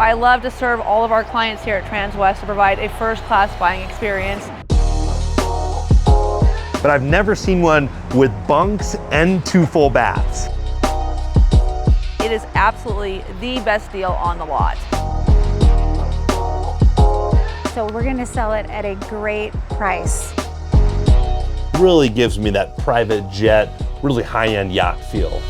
I love to serve all of our clients here at Transwest to provide a first-class buying experience. But I've never seen one with bunks and 2 full baths. It is absolutely the best deal on the lot. So we're gonna sell it at a great price. Really gives me that private jet, really high-end yacht feel.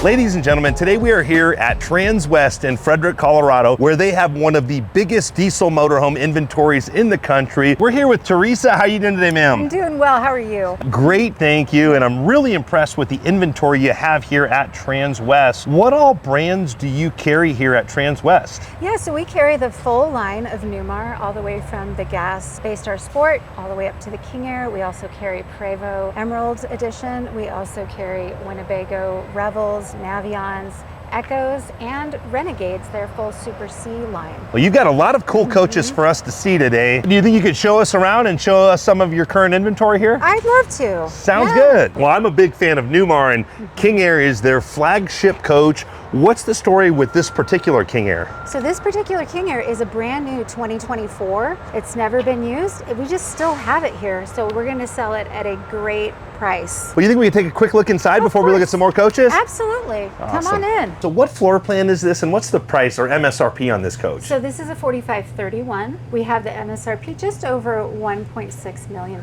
Ladies and gentlemen, today we are here at Transwest in Frederick, Colorado, where they have one of the biggest diesel motorhome inventories in the country. We're here with Teresa. How are you doing today, ma'am? I'm doing well, how are you? Great, thank you. And I'm really impressed with the inventory you have here at Transwest. What all brands do you carry here at Transwest? Yeah, so we carry the full line of Newmar, all the way from the gas Baystar Sport, all the way up to the King Aire. We also carry Prevost Emerald Edition. We also carry Winnebago Revels, Navions, Echoes, and Renegades, their full Super C line. Well, you've got a lot of cool coaches for us to see today. Do you think you could show us around and show us some of your current inventory here? I'd love to. Sounds good. Well, I'm a big fan of Newmar, and King Aire is their flagship coach. What's the story with this particular King Aire? So this particular King Aire is a brand new 2024. It's never been used. We just still have it here. So we're gonna sell it at a great price. Well, you think we can take a quick look inside before we look at some more coaches? Absolutely. Awesome. Come on in. So what floor plan is this, and what's the price or MSRP on this coach? So this is a 4531. We have the MSRP just over $1.6 million.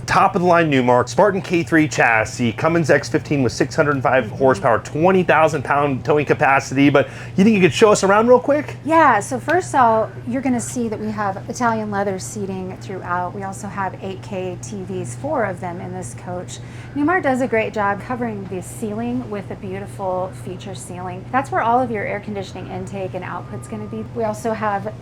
Top of the line Newmar, Spartan K3 chassis, Cummins X15 with 605 horsepower, 20,000 pound towing capacity, but you think you could show us around real quick? Yeah, so first of all, you're gonna see that we have Italian leather seating throughout. We also have 8K TVs, 4 of them in this coach. Newmar does a great job covering the ceiling with a beautiful feature ceiling. That's where all of your air conditioning intake and output's gonna be. We also have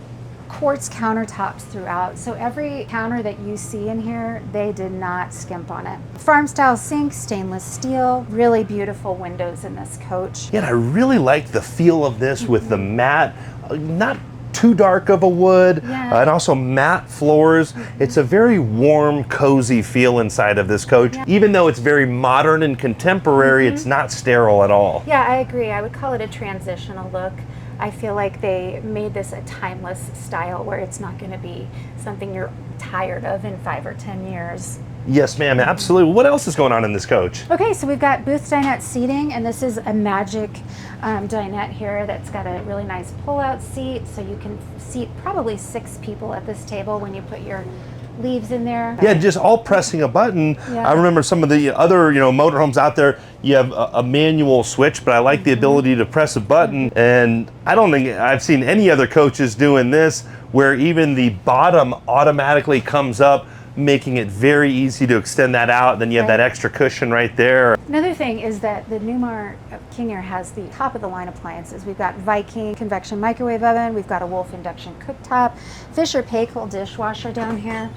quartz countertops throughout. So every counter that you see in here, they did not skimp on it. Farm style sink, stainless steel, really beautiful windows in this coach. Yeah, and I really like the feel of this with the matte, not too dark of a wood, and also matte floors. It's a very warm, cozy feel inside of this coach. Even though it's very modern and contemporary, it's not sterile at all. Yeah, I agree. I would call it a transitional look. I feel like they made this a timeless style where it's not going to be something you're tired of in 5 or 10 years. Yes, ma'am, absolutely. What else is going on in this coach? Okay, so we've got booth dinette seating, and this is a magic dinette here that's got a really nice pull-out seat, so you can seat probably 6 people at this table when you put your leaves in there. Yeah, just all pressing a button. Yeah. I remember some of the other, motorhomes out there, you have a manual switch, but I like the ability to press a button, and I don't think I've seen any other coaches doing this, where even the bottom automatically comes up, making it very easy to extend that out. Then you have that extra cushion right there. Another thing is that the Newmar King Aire has the top of the line appliances. We've got Viking convection microwave oven, we've got a Wolf induction cooktop, Fisher Paykel dishwasher down here,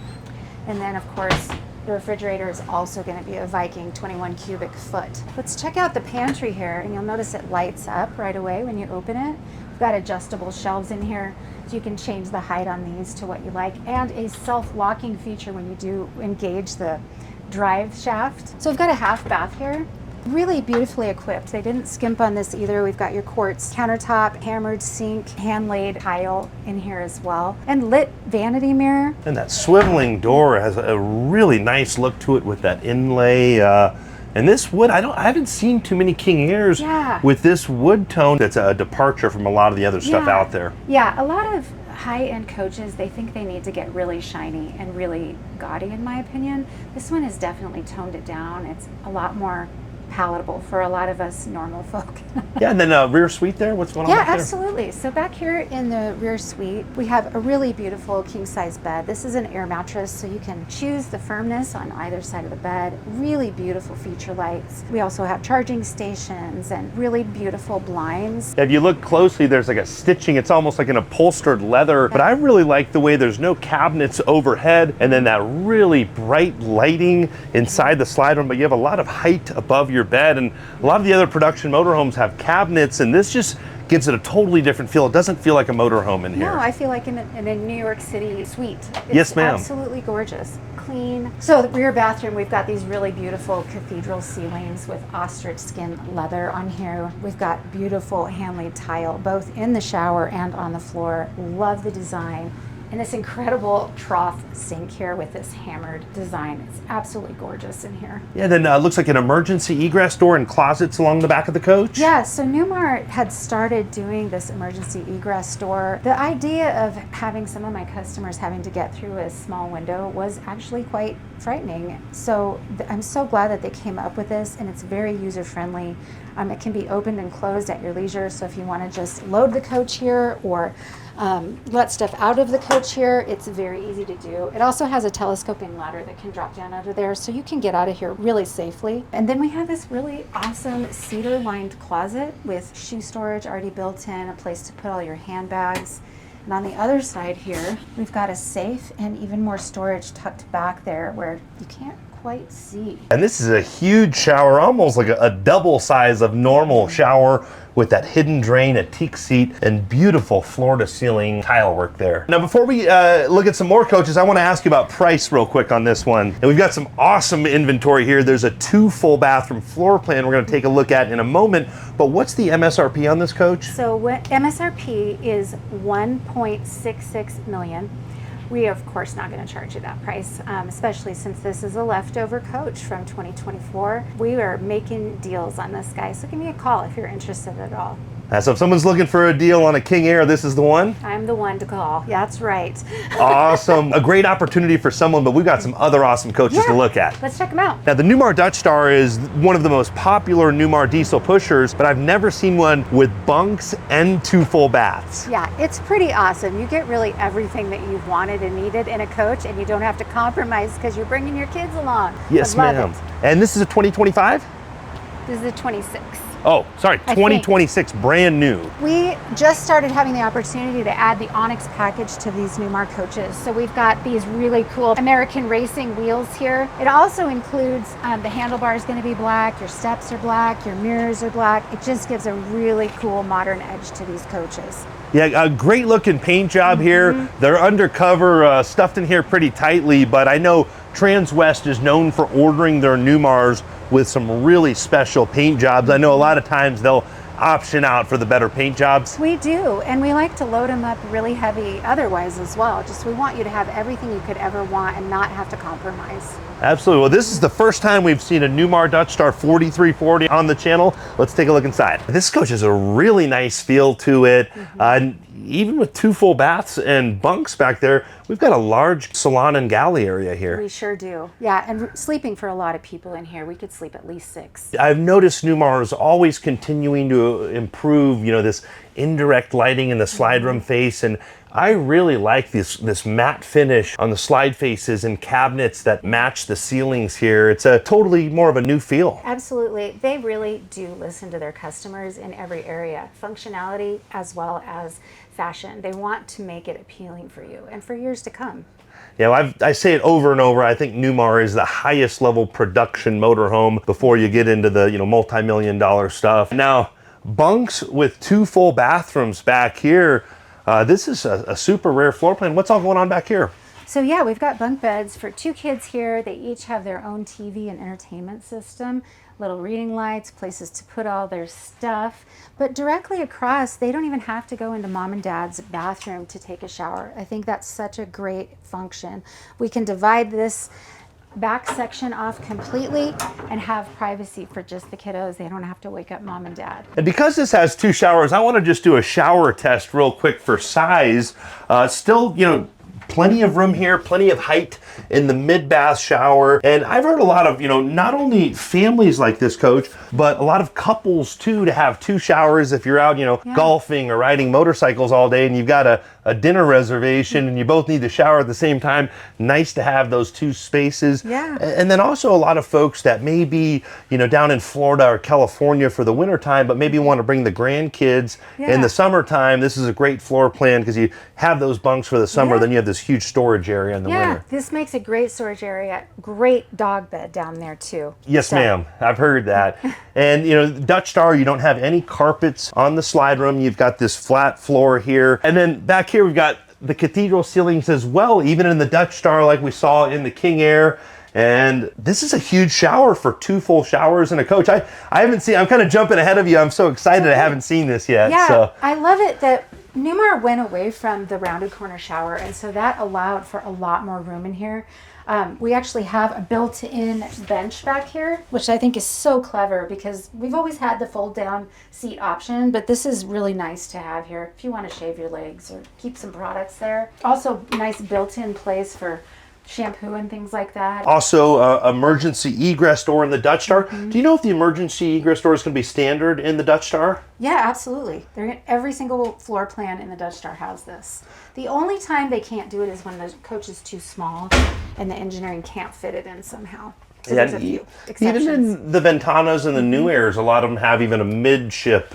and then of course the refrigerator is also going to be a Viking 21 cubic foot. Let's check out the pantry here, and you'll notice it lights up right away when you open it. We've got adjustable shelves in here, so you can change the height on these to what you like, and a self-locking feature when you do engage the drive shaft. So we've got a half bath here, really beautifully equipped. They didn't skimp on this either. We've got your quartz countertop, hammered sink, hand-laid tile in here as well, and lit vanity mirror. And that swiveling door has a really nice look to it with that inlay. And this wood, I haven't seen too many King Aires with this wood tone. That's a departure from a lot of the other stuff out there. Yeah, a lot of high-end coaches, they think they need to get really shiny and really gaudy, in my opinion. This one has definitely toned it down. It's a lot more palatable for a lot of us normal folk. Yeah, and then rear suite there, what's going on back there? Yeah, absolutely. So back here in the rear suite, we have a really beautiful king-size bed. This is an air mattress, so you can choose the firmness on either side of the bed. Really beautiful feature lights. We also have charging stations and really beautiful blinds. If you look closely, there's like a stitching. It's almost like an upholstered leather, but I really like the way there's no cabinets overhead, and then that really bright lighting inside the slide room, but you have a lot of height above your your bed. And a lot of the other production motorhomes have cabinets, and this just gives it a totally different feel. It doesn't feel like a motorhome in here. No, I feel like in a New York City suite. It's yes, ma'am. Absolutely gorgeous. Clean. So the rear bathroom, we've got these really beautiful cathedral ceilings with ostrich skin leather on here. We've got beautiful hand-laid tile, both in the shower and on the floor. Love the design. And this incredible trough sink here with this hammered design. It's absolutely gorgeous in here. Yeah, then looks like an emergency egress door and closets along the back of the coach. Yeah, so Newmar had started doing this emergency egress door. The idea of having some of my customers having to get through a small window was actually quite frightening. So I'm so glad that they came up with this, and it's very user-friendly. It can be opened and closed at your leisure, so if you want to just load the coach here or let stuff out of the coach here, it's very easy to do. It also has a telescoping ladder that can drop down under there, so you can get out of here really safely. And then we have this really awesome cedar-lined closet with shoe storage already built in, a place to put all your handbags. And on the other side here, we've got a safe and even more storage tucked back there where you can't quite see. And this is a huge shower, almost like a double size of normal shower, with that hidden drain, a teak seat, and beautiful floor-to-ceiling tile work there. Now, before we look at some more coaches, I want to ask you about price real quick on this one. And we've got some awesome inventory here. There's a 2 full bathroom floor plan we're going to take a look at in a moment. But what's the MSRP on this coach? So what MSRP is $1.66 million. We are, of course, not going to charge you that price, especially since this is a leftover coach from 2024. We are making deals on this, guy, so give me a call if you're interested at all. So if someone's looking for a deal on a King Aire, this is the one? I'm the one to call. Yeah, that's right. Awesome. A great opportunity for someone, but we've got some other awesome coaches to look at. Let's check them out. Now, the Newmar Dutch Star is one of the most popular Newmar diesel pushers, but I've never seen one with bunks and 2 full baths. Yeah, it's pretty awesome. You get really everything that you've wanted and needed in a coach, and you don't have to compromise because you're bringing your kids along. Yes, ma'am. And this is a 2025? This is a 26. Oh, sorry, 2026, brand new. We just started having the opportunity to add the Onyx package to these Newmar coaches. So we've got these really cool American racing wheels here. It also includes the handlebar is going to be black, your steps are black, your mirrors are black. It just gives a really cool modern edge to these coaches. Yeah, a great looking paint job here. They're undercover, stuffed in here pretty tightly, but I know Transwest is known for ordering their Newmars with some really special paint jobs. I know a lot of times they'll option out for the better paint jobs. We do, and we like to load them up really heavy otherwise as well. Just we want you to have everything you could ever want and not have to compromise. Absolutely. Well, this is the first time we've seen a Newmar Dutch Star 4340 on the channel. Let's take a look inside. This coach has a really nice feel to it. And even with 2 full baths and bunks back there, we've got a large salon and galley area here. We sure do. Yeah, and sleeping for a lot of people in here. We could sleep at least 6. I've noticed Newmar is always continuing to improve, you know, this indirect lighting in the slide room face, and I really like this matte finish on the slide faces and cabinets that match the ceilings here. It's a totally more of a new feel. Absolutely. They really do listen to their customers in every area, functionality as well as fashion. They want to make it appealing for you and for years to come. You know, I say it over and over. I think Newmar is the highest level production motorhome before you get into the, you know, multi-million-dollar stuff. Now, bunks with 2 full bathrooms back here. This is a super rare floor plan. What's all going on back here? So yeah, we've got bunk beds for 2 kids here. They each have their own TV and entertainment system, little reading lights, places to put all their stuff. But directly across, they don't even have to go into mom and dad's bathroom to take a shower. I think that's such a great function. We can divide this back section off completely and have privacy for just the kiddos. They don't have to wake up mom and dad. And because this has 2 showers, I want to just do a shower test real quick for size. Still, you know, plenty of room here, plenty of height in the mid-bath shower. And I've heard a lot of, you know, not only families like this coach, but a lot of couples too, to have 2 showers if you're out, you know, golfing or riding motorcycles all day and you've got a dinner reservation and you both need to shower at the same time. Nice to have those 2 spaces. Yeah. And then also a lot of folks that may be, you know, down in Florida or California for the wintertime, but maybe want to bring the grandkids in the summertime. This is a great floor plan because you have those bunks for the summer, then you have this this huge storage area in the Yeah, winter. this makes a great storage area. Great dog bed down there too. Yes, ma'am. I've heard that. And you know, Dutch Star, you don't have any carpets on the slide room. You've got this flat floor here. And then back here, we've got the cathedral ceilings as well, even in the Dutch Star like we saw in the King Aire. And this is a huge shower for 2 full showers in a coach. I haven't seen, I'm kind of jumping ahead of you. I'm so excited I haven't seen this yet. Yeah, So. I love it that Newmar went away from the rounded corner shower, and so that allowed for a lot more room in here. We actually have a built-in bench back here, which I think is so clever because we've always had the fold-down seat option, but this is really nice to have here if you want to shave your legs or keep some products there. Also, nice built-in place for shampoo and things like that. Also, emergency egress door in the Dutch Star. Do you know if the emergency egress door is going to be standard in the Dutch Star? Yeah, absolutely. Every single floor plan in the Dutch Star has this. The only time they can't do it is when the coach is too small and the engineering can't fit it in somehow. So there's a few exceptions. Even in the Ventanas and the New Aires, a lot of them have even a midship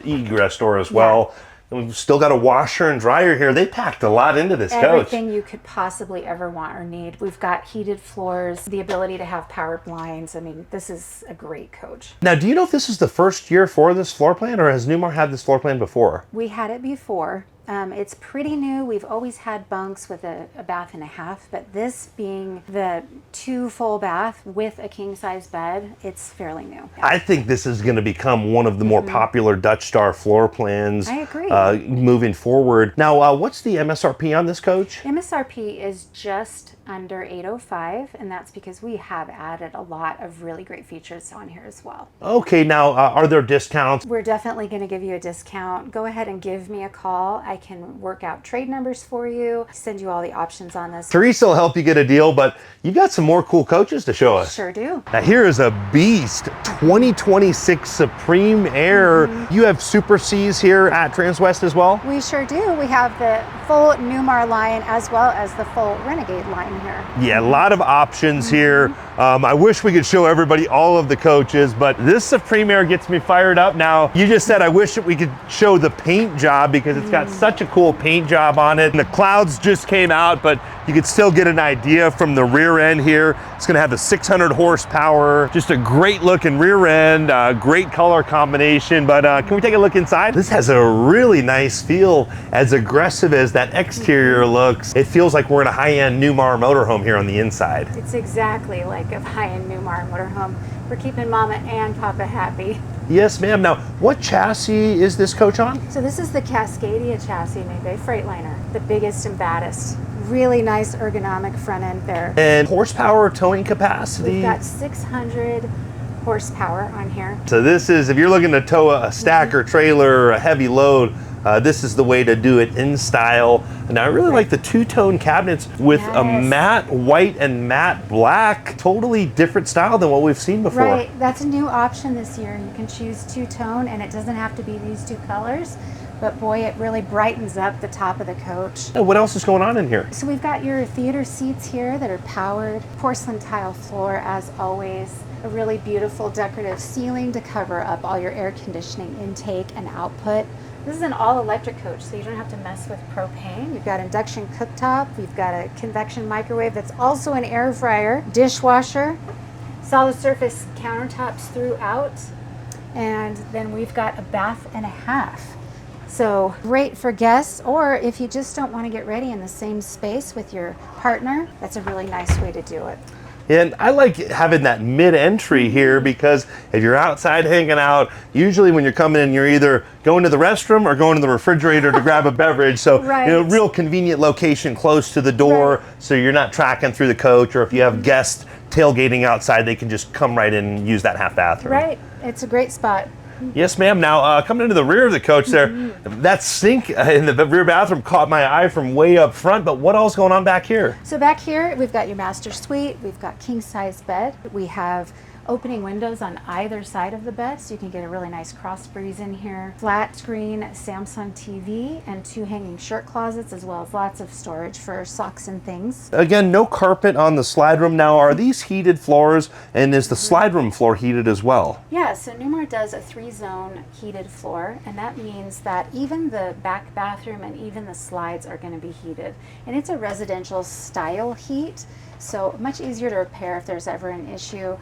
egress door as well. And we've still got a washer and dryer here. They packed a lot into this coach. Everything you could possibly ever want or need. We've got heated floors, the ability to have power blinds. I mean, this is a great coach. Now, do you know if this is the first year for this floor plan, or has Newmar had this floor plan before? We had it before. It's pretty new. We've always had bunks with a bath and a half, but this being the 2 full bath with a king size bed, it's fairly new. I think this is going to become one of the more popular Dutch Star floor plans. I agree. Moving forward. Now, what's the MSRP on this coach? MSRP is just under $805, and that's because we have added a lot of really great features on here as well. Okay, now are there discounts? We're definitely going to give you a discount. Go ahead and give me a call. I can work out trade numbers for you, send you all the options on this. Teresa will help you get a deal, but you got some more cool coaches to show us. Sure do. Now here is a beast, 2026 Supreme Aire. You have Super Cs here at Transwest as well? We sure do. We have the full Newmar line as well as the full Renegade line here. Yeah, a lot of options here. I wish we could show everybody all of the coaches, but this Supreme Aire gets me fired up. Now, you just said I wish that we could show the paint job because it's got such a cool paint job on it. And the clouds just came out, but you could still get an idea from the rear end here. It's gonna have the 600 horsepower, just a great looking rear end, great color combination. But can we take a look inside? This has a really nice feel, as aggressive as that exterior looks. It feels like we're in a high-end Newmar motorhome here on the inside. It's exactly like a high-end Newmar motorhome. We're keeping Mama and Papa happy. Yes, ma'am. Now, what chassis is this coach on? So this is the Cascadia chassis made by Freightliner, the biggest and baddest. Really nice ergonomic front end there. And horsepower towing capacity? We've got 600 horsepower on here. So this is, if you're looking to tow a stacker trailer or a heavy load, this is the way to do it in style. And I really like the 2-tone cabinets with a matte white and matte black. Totally different style than what we've seen before. Right, that's a new option this year. You can choose 2-tone and it doesn't have to be these 2 colors. But boy, it really brightens up the top of the coach. And what else is going on in here? So we've got your theater seats here that are powered, porcelain tile floor as always, a really beautiful decorative ceiling to cover up all your air conditioning intake and output. This is an all-electric coach, so you don't have to mess with propane. You've got induction cooktop, we've got a convection microwave that's also an air fryer, dishwasher, solid surface countertops throughout, and then we've got a bath and a half. So great for guests, or if you just don't want to get ready in the same space with your partner, that's a really nice way to do it. And I like having that mid-entry here because if you're outside hanging out, usually when you're coming in, you're either going to the restroom or going to the refrigerator to grab a beverage. So, Right. you know, real convenient location close to the door, so you're not tracking through the coach, or if you have guests tailgating outside, they can just come right in and use that half bathroom. Right, it's a great spot. Yes, ma'am. Now, coming into the rear of the coach there, that sink in the rear bathroom caught my eye from way up front, but what else going on back here? So back here, we've got your master suite, we've got king size bed, we have opening windows on either side of the bed, so you can get a really nice cross breeze in here. Flat screen Samsung TV and 2 hanging shirt closets, as well as lots of storage for socks and things. Again, no carpet on the slide room. Now, are these heated floors, and is the slide room floor heated as well? Yeah, so Newmar does a 3-zone heated floor, and that means that even the back bathroom and even the slides are going to be heated. And it's a residential style heat, so much easier to repair if there's ever an issue,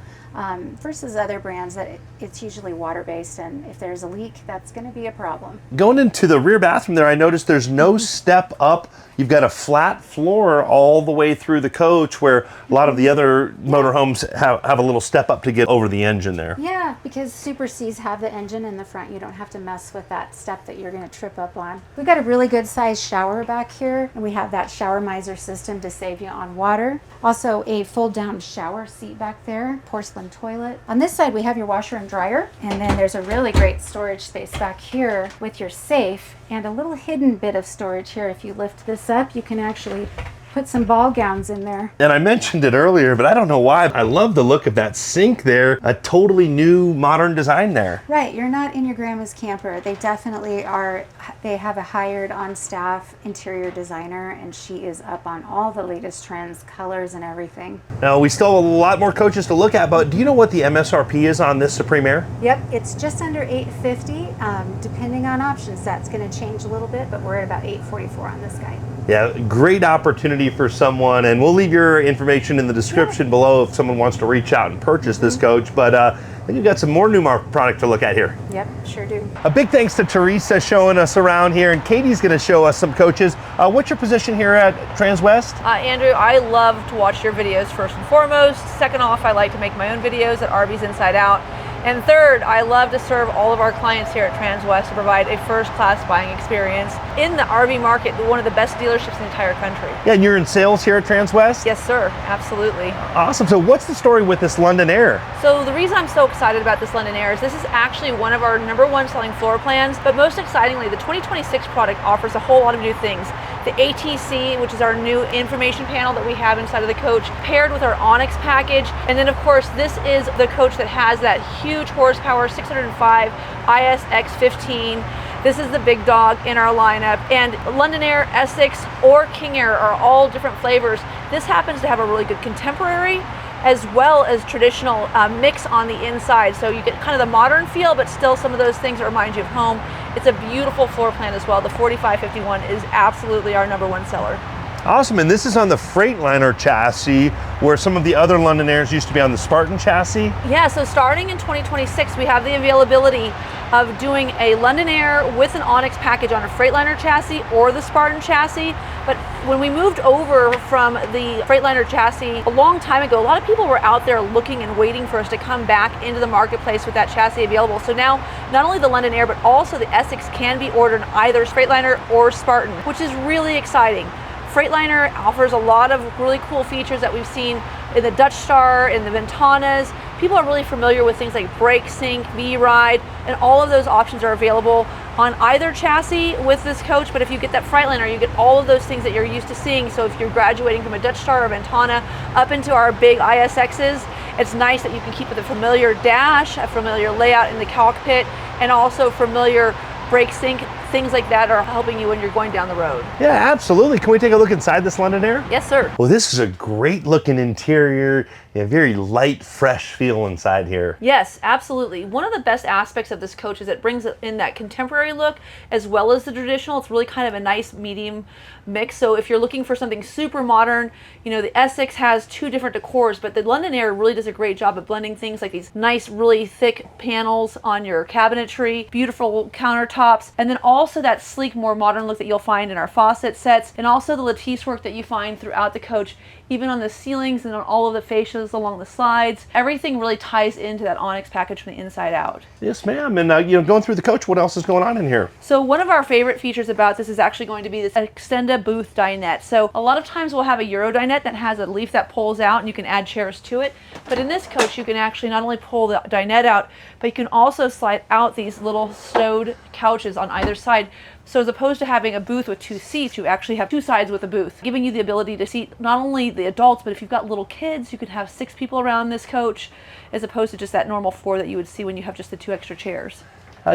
versus other brands that it's usually water-based, and if there's a leak, that's going to be a problem. Going into the rear bathroom there, I noticed there's no step up. You've got a flat floor all the way through the coach, where a lot of the other motorhomes have a little step up to get over the engine there. Yeah, because Super Cs have the engine in the front. You don't have to mess with that step that you're going to trip up on. We've got a really good sized shower back here, and we have that shower miser system to save you on water. Also a fold down shower seat back there, porcelain toilet. On this side we have your washer and dryer, and then there's a really great storage space back here with your safe and a little hidden bit of storage here. If you lift this up, you can actually put some ball gowns in there. And I mentioned it earlier, but I don't know why. I love the look of that sink there. A totally new modern design there. Right, you're not in your grandma's camper. They definitely are. They have a hired on staff interior designer, and she is up on all the latest trends, colors and everything. Now, we still have a lot more coaches to look at, but do you know what the MSRP is on this Supreme Aire? Yep, it's just under $850. Depending on options, that's going to change a little bit, but we're at about $844 on this guy. Yeah, great opportunity for someone, and we'll leave your information in the description below if someone wants to reach out and purchase this coach. But I think you've got some more Newmar product to look at here. Yep, sure do. A big thanks to Teresa showing us around here, and Katie's going to show us some coaches. What's your position here at Transwest? Andrew, I love to watch your videos first and foremost. Second off, I like to make my own videos at RVs Inside Out. And third, I love to serve all of our clients here at Transwest to provide a first-class buying experience in the RV market, one of the best dealerships in the entire country. Yeah, and you're in sales here at Transwest? Yes, sir. Absolutely. Awesome. So what's the story with this London Aire? So the reason I'm so excited about this London Aire is this is actually one of our #1 selling floor plans, but most excitingly, the 2026 product offers a whole lot of new things. The ATC, which is our new information panel that we have inside of the coach, paired with our Onyx package. And then of course, this is the coach that has that huge horsepower 605 ISX 15. This is the big dog in our lineup. And London Aire, Essex, or King Aire are all different flavors. This happens to have a really good contemporary as well as traditional mix on the inside. So you get kind of the modern feel, but still some of those things that remind you of home. It's a beautiful floor plan as well. The 4551 is absolutely our #1 seller. Awesome, and this is on the Freightliner chassis, where some of the other London Aires used to be on the Spartan chassis. Yeah, so starting in 2026, we have the availability of doing a London Aire with an Onyx package on a Freightliner chassis or the Spartan chassis. But when we moved over from the Freightliner chassis a long time ago, a lot of people were out there looking and waiting for us to come back into the marketplace with that chassis available. So now, not only the London Aire, but also the Essex can be ordered in either Freightliner or Spartan, which is really exciting. Freightliner offers a lot of really cool features that we've seen in the Dutch Star, in the Ventanas. People are really familiar with things like brake sync, V-Ride, and all of those options are available on either chassis with this coach. But if you get that Freightliner, you get all of those things that you're used to seeing. So if you're graduating from a Dutch Star or Ventana up into our big ISXs, it's nice that you can keep with a familiar dash, a familiar layout in the cockpit, and also familiar brake sync. Things like that are helping you when you're going down the road. Yeah, absolutely. Can we take a look inside this London Aire? Yes, sir. Well, this is a great looking interior. A very light, fresh feel inside here. Yes, absolutely. One of the best aspects of this coach is it brings in that contemporary look as well as the traditional. It's really kind of a nice medium mix. So if you're looking for something super modern, you know, the Essex has 2 different decors, but the London Aire really does a great job of blending things like these nice, really thick panels on your cabinetry, beautiful countertops, and then also that sleek, more modern look that you'll find in our faucet sets, and also the lattice work that you find throughout the coach, even on the ceilings and on all of the fascias along the slides. Everything really ties into that Onyx package from the inside out. Yes, ma'am. And you know, going through the coach, what else is going on in here? So one of our favorite features about this is actually going to be this Extenda booth dinette. So a lot of times we'll have a Euro dinette that has a leaf that pulls out and you can add chairs to it. But in this coach, you can actually not only pull the dinette out, but you can also slide out these little stowed couches on either side. So as opposed to having a booth with 2 seats, you actually have 2 sides with a booth, giving you the ability to seat not only the adults, but if you've got little kids, you could have 6 people around this coach as opposed to just that normal 4 that you would see when you have just the 2 extra chairs.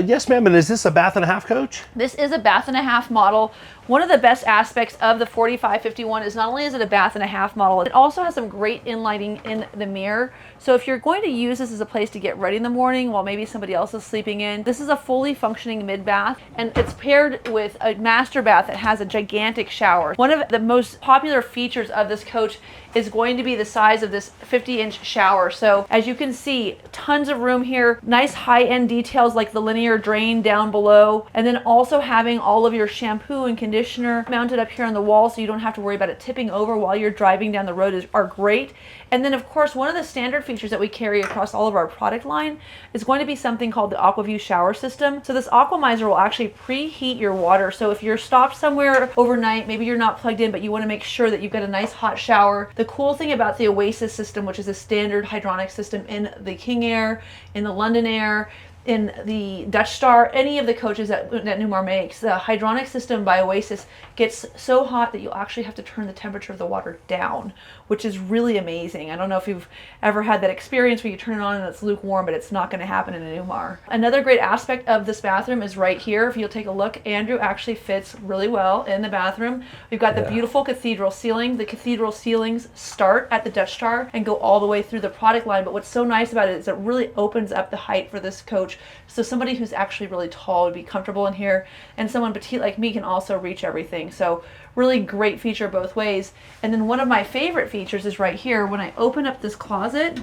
Yes, ma'am. And is this a bath and a half coach? This is a bath and a half model. One of the best aspects of the 4551 is not only is it a bath and a half model, it also has some great inlighting in the mirror. So if you're going to use this as a place to get ready in the morning while maybe somebody else is sleeping in, this is a fully functioning mid-bath, and it's paired with a master bath that has a gigantic shower. One of the most popular features of this coach is going to be the size of this 50-inch shower. So as you can see, tons of room here, nice high-end details like the linear drain down below, and then also having all of your shampoo and conditioner mounted up here on the wall so you don't have to worry about it tipping over while you're driving down the road are great. And then of course, one of the standard features that we carry across all of our product line is going to be something called the AquaView shower system. So this Aquamizer will actually preheat your water. So if you're stopped somewhere overnight, maybe you're not plugged in, but you want to make sure that you've got a nice hot shower. The cool thing about the Oasis system, which is a standard hydronic system in the King Aire, in the London Aire, in the Dutch Star, any of the coaches that Newmar makes, the hydronic system by Oasis gets so hot that you'll actually have to turn the temperature of the water down, which is really amazing. I don't know if you've ever had that experience where you turn it on and it's lukewarm, but it's not going to happen in a Newmar. Another great aspect of this bathroom is right here. If you'll take a look, Andrew actually fits really well in the bathroom. We've got the beautiful cathedral ceiling. The cathedral ceilings start at the Dutch Star and go all the way through the product line, but what's so nice about it is it really opens up the height for this coach. So somebody who's actually really tall would be comfortable in here, and someone petite like me can also reach everything. So really great feature both ways. And then one of my favorite features is right here. When I open up this closet,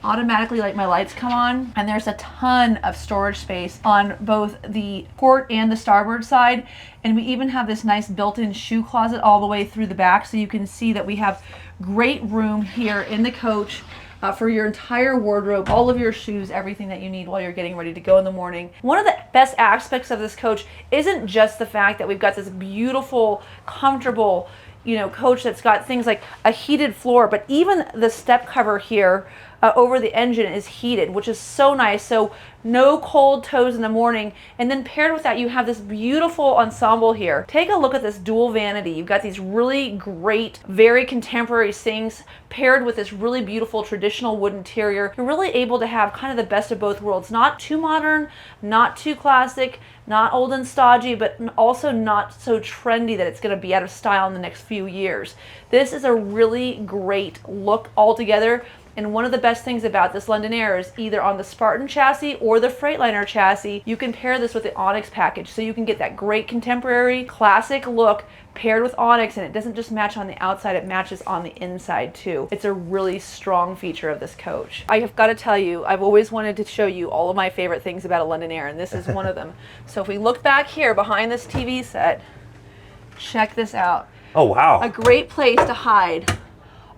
automatically like my lights come on, and there's a ton of storage space on both the port and the starboard side. And we even have this nice built-in shoe closet all the way through the back, so you can see that we have great room here in the coach for your entire wardrobe, all of your shoes, everything that you need while you're getting ready to go in the morning. One of the best aspects of this coach isn't just the fact that we've got this beautiful, comfortable, coach that's got things like a heated floor, but even the step cover here over the engine is heated, which is so nice. So no cold toes in the morning. And then paired with that, you have this beautiful ensemble here. Take a look at this dual vanity. You've got these really great, very contemporary sinks paired with this really beautiful traditional wood interior. You're really able to have kind of the best of both worlds. Not too modern, not too classic, not old and stodgy, but also not so trendy that it's going to be out of style in the next few years. This is a really great look altogether. And one of the best things about this London Aire is either on the Spartan chassis or the Freightliner chassis, you can pair this with the Onyx package. So you can get that great contemporary classic look paired with Onyx, and it doesn't just match on the outside, it matches on the inside too. It's a really strong feature of this coach. I have got to tell you, I've always wanted to show you all of my favorite things about a London Aire, and this is one of them. So if we look back here behind this TV set, check this out. Oh, wow. A great place to hide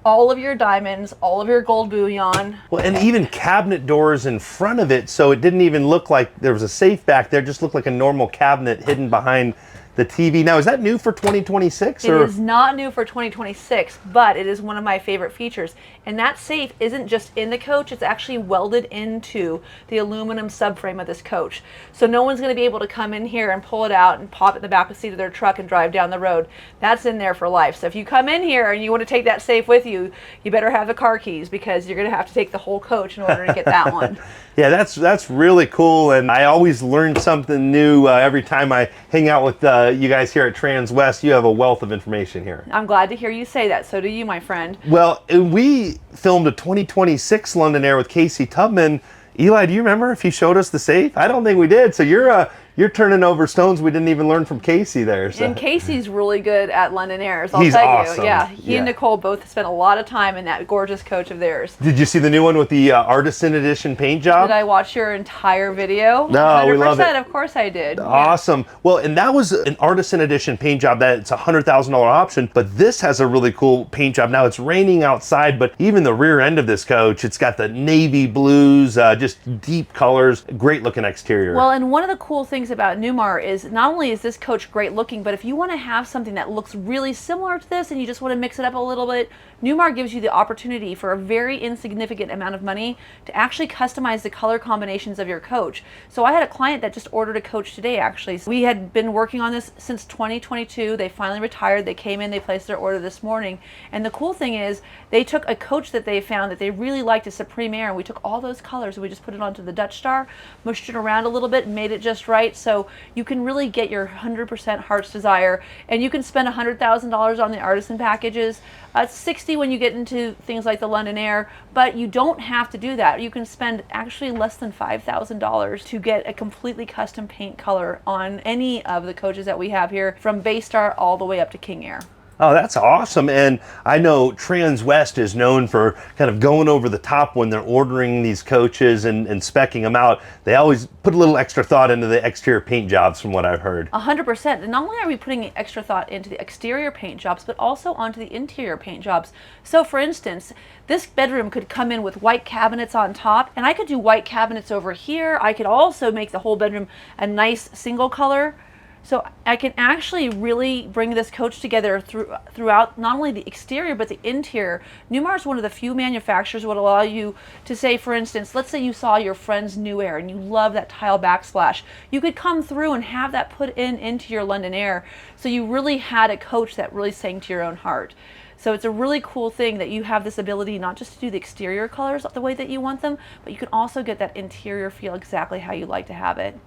all of your diamonds, all of your gold bullion. Well, and even cabinet doors in front of it, so it didn't even look like there was a safe back there, just looked like a normal cabinet hidden behind the TV. Now, is that new for 2026? It is not new for 2026, but it is one of my favorite features. And that safe isn't just in the coach, it's actually welded into the aluminum subframe of this coach. So no one's going to be able to come in here and pull it out and pop it in the back seat of their truck and drive down the road. That's in there for life. So if you come in here and you want to take that safe with you, you better have the car keys, because you're going to have to take the whole coach in order to get that one. Yeah, that's really cool, and I always learn something new every time I hang out with you guys here at Transwest. You have a wealth of information here. I'm glad to hear you say that. So do you, my friend. Well, we filmed a 2026 London Aire with Casey Tubman. Eli, do you remember if he showed us the safe? I don't think we did. So you're turning over stones we didn't even learn from Casey there. So. And Casey's really good at London Aires, I'll He's tell awesome. you. Yeah, he and Nicole both spent a lot of time in that gorgeous coach of theirs. Did you see the new one with the Artisan Edition paint job? Did I watch your entire video? No, 100%, we love it. Of course I did. Awesome. Yeah. Well, and that was an Artisan Edition paint job. It's a $100,000 option, but this has a really cool paint job. Now, it's raining outside, but even the rear end of this coach, it's got the navy blues, just deep colors, great looking exterior. Well, and one of the cool things things about Newmar is not only is this coach great looking, but if you want to have something that looks really similar to this and you just want to mix it up a little bit, Newmar gives you the opportunity for a very insignificant amount of money to actually customize the color combinations of your coach. So I had a client that just ordered a coach today, actually. We had been working on this since 2022. They finally retired. They came in, they placed their order this morning. And the cool thing is they took a coach that they found that they really liked, a Supreme Aire, and we took all those colors and we just put it onto the Dutch Star, mushed it around a little bit and made it just right. So you can really get your 100% heart's desire, and you can spend $100,000 on the artisan packages. 60 when you get into things like the London Aire, but you don't have to do that. You can spend actually less than $5,000 to get a completely custom paint color on any of the coaches that we have here, from Bay Star all the way up to King Aire. Oh, that's awesome. And I know Transwest is known for kind of going over the top when they're ordering these coaches and speccing them out. They always put a little extra thought into the exterior paint jobs, from what I've heard. 100%. And not only are we putting extra thought into the exterior paint jobs, but also onto the interior paint jobs. So for instance, this bedroom could come in with white cabinets on top, and I could do white cabinets over here. I could also make the whole bedroom a nice single color. So I can actually really bring this coach together throughout not only the exterior but the interior. Newmar is one of the few manufacturers that would allow you to say, for instance, let's say you saw your friend's New Aire and you love that tile backsplash. You could come through and have that put into your London Aire, so you really had a coach that really sang to your own heart. So it's a really cool thing that you have this ability not just to do the exterior colors the way that you want them, but you can also get that interior feel exactly how you like to have it.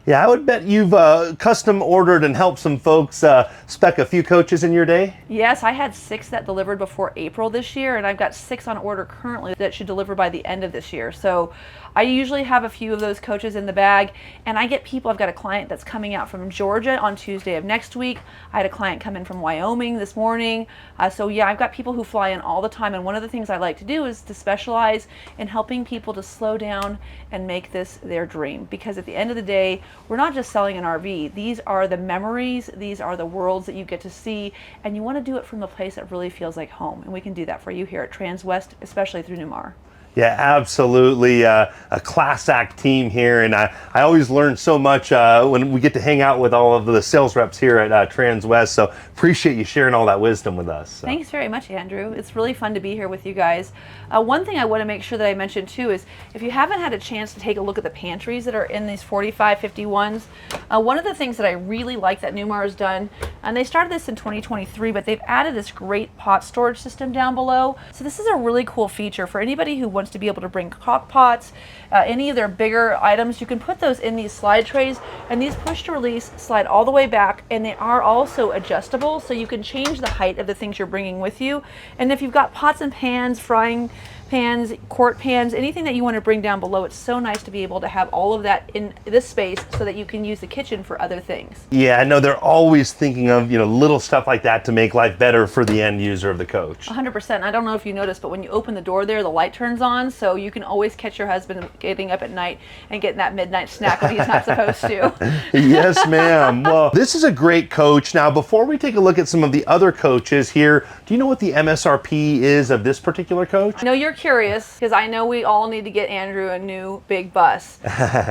Yeah, I would bet you've custom ordered and helped some folks spec a few coaches in your day. Yes, I had 6 that delivered before April this year, and I've got 6 on order currently that should deliver by the end of this year. So I usually have a few of those coaches in the bag, and I get people. I've got a client that's coming out from Georgia on Tuesday of next week. I had a client come in from Wyoming this morning. So yeah, I've got people who fly in all the time, and one of the things I like to do is to specialize in helping people to slow down and make this their dream. Because at the end of the day, we're not just selling an RV. These are the memories, these are the worlds that you get to see, and you want to do it from the place that really feels like home. And we can do that for you here at Transwest, especially through Newmar. Yeah, absolutely. A class act team here, and I always learn so much when we get to hang out with all of the sales reps here at Transwest. So appreciate you sharing all that wisdom with us. So. Thanks very much, Andrew. It's really fun to be here with you guys. One thing I want to make sure that I mention too is if you haven't had a chance to take a look at the pantries that are in these 4551s, one of the things that I really like that Newmar has done, and they started this in 2023, but they've added this great pot storage system down below. So this is a really cool feature for anybody who wants to be able to bring crock pots, any of their bigger items. You can put those in these slide trays, and these push to release slide all the way back, and they are also adjustable, so you can change the height of the things you're bringing with you. And if you've got pots and pans, frying pans, quart pans, anything that you want to bring down below, it's so nice to be able to have all of that in this space so that you can use the kitchen for other things. Yeah, I know they're always thinking of, little stuff like that to make life better for the end user of the coach. 100%. I don't know if you noticed, but when you open the door there, the light turns on, so you can always catch your husband getting up at night and getting that midnight snack when he's not supposed to. Yes, ma'am. Well, this is a great coach. Now, before we take a look at some of the other coaches here, do you know what the MSRP is of this particular coach? I know you're curious, because I know we all need to get Andrew a new big bus.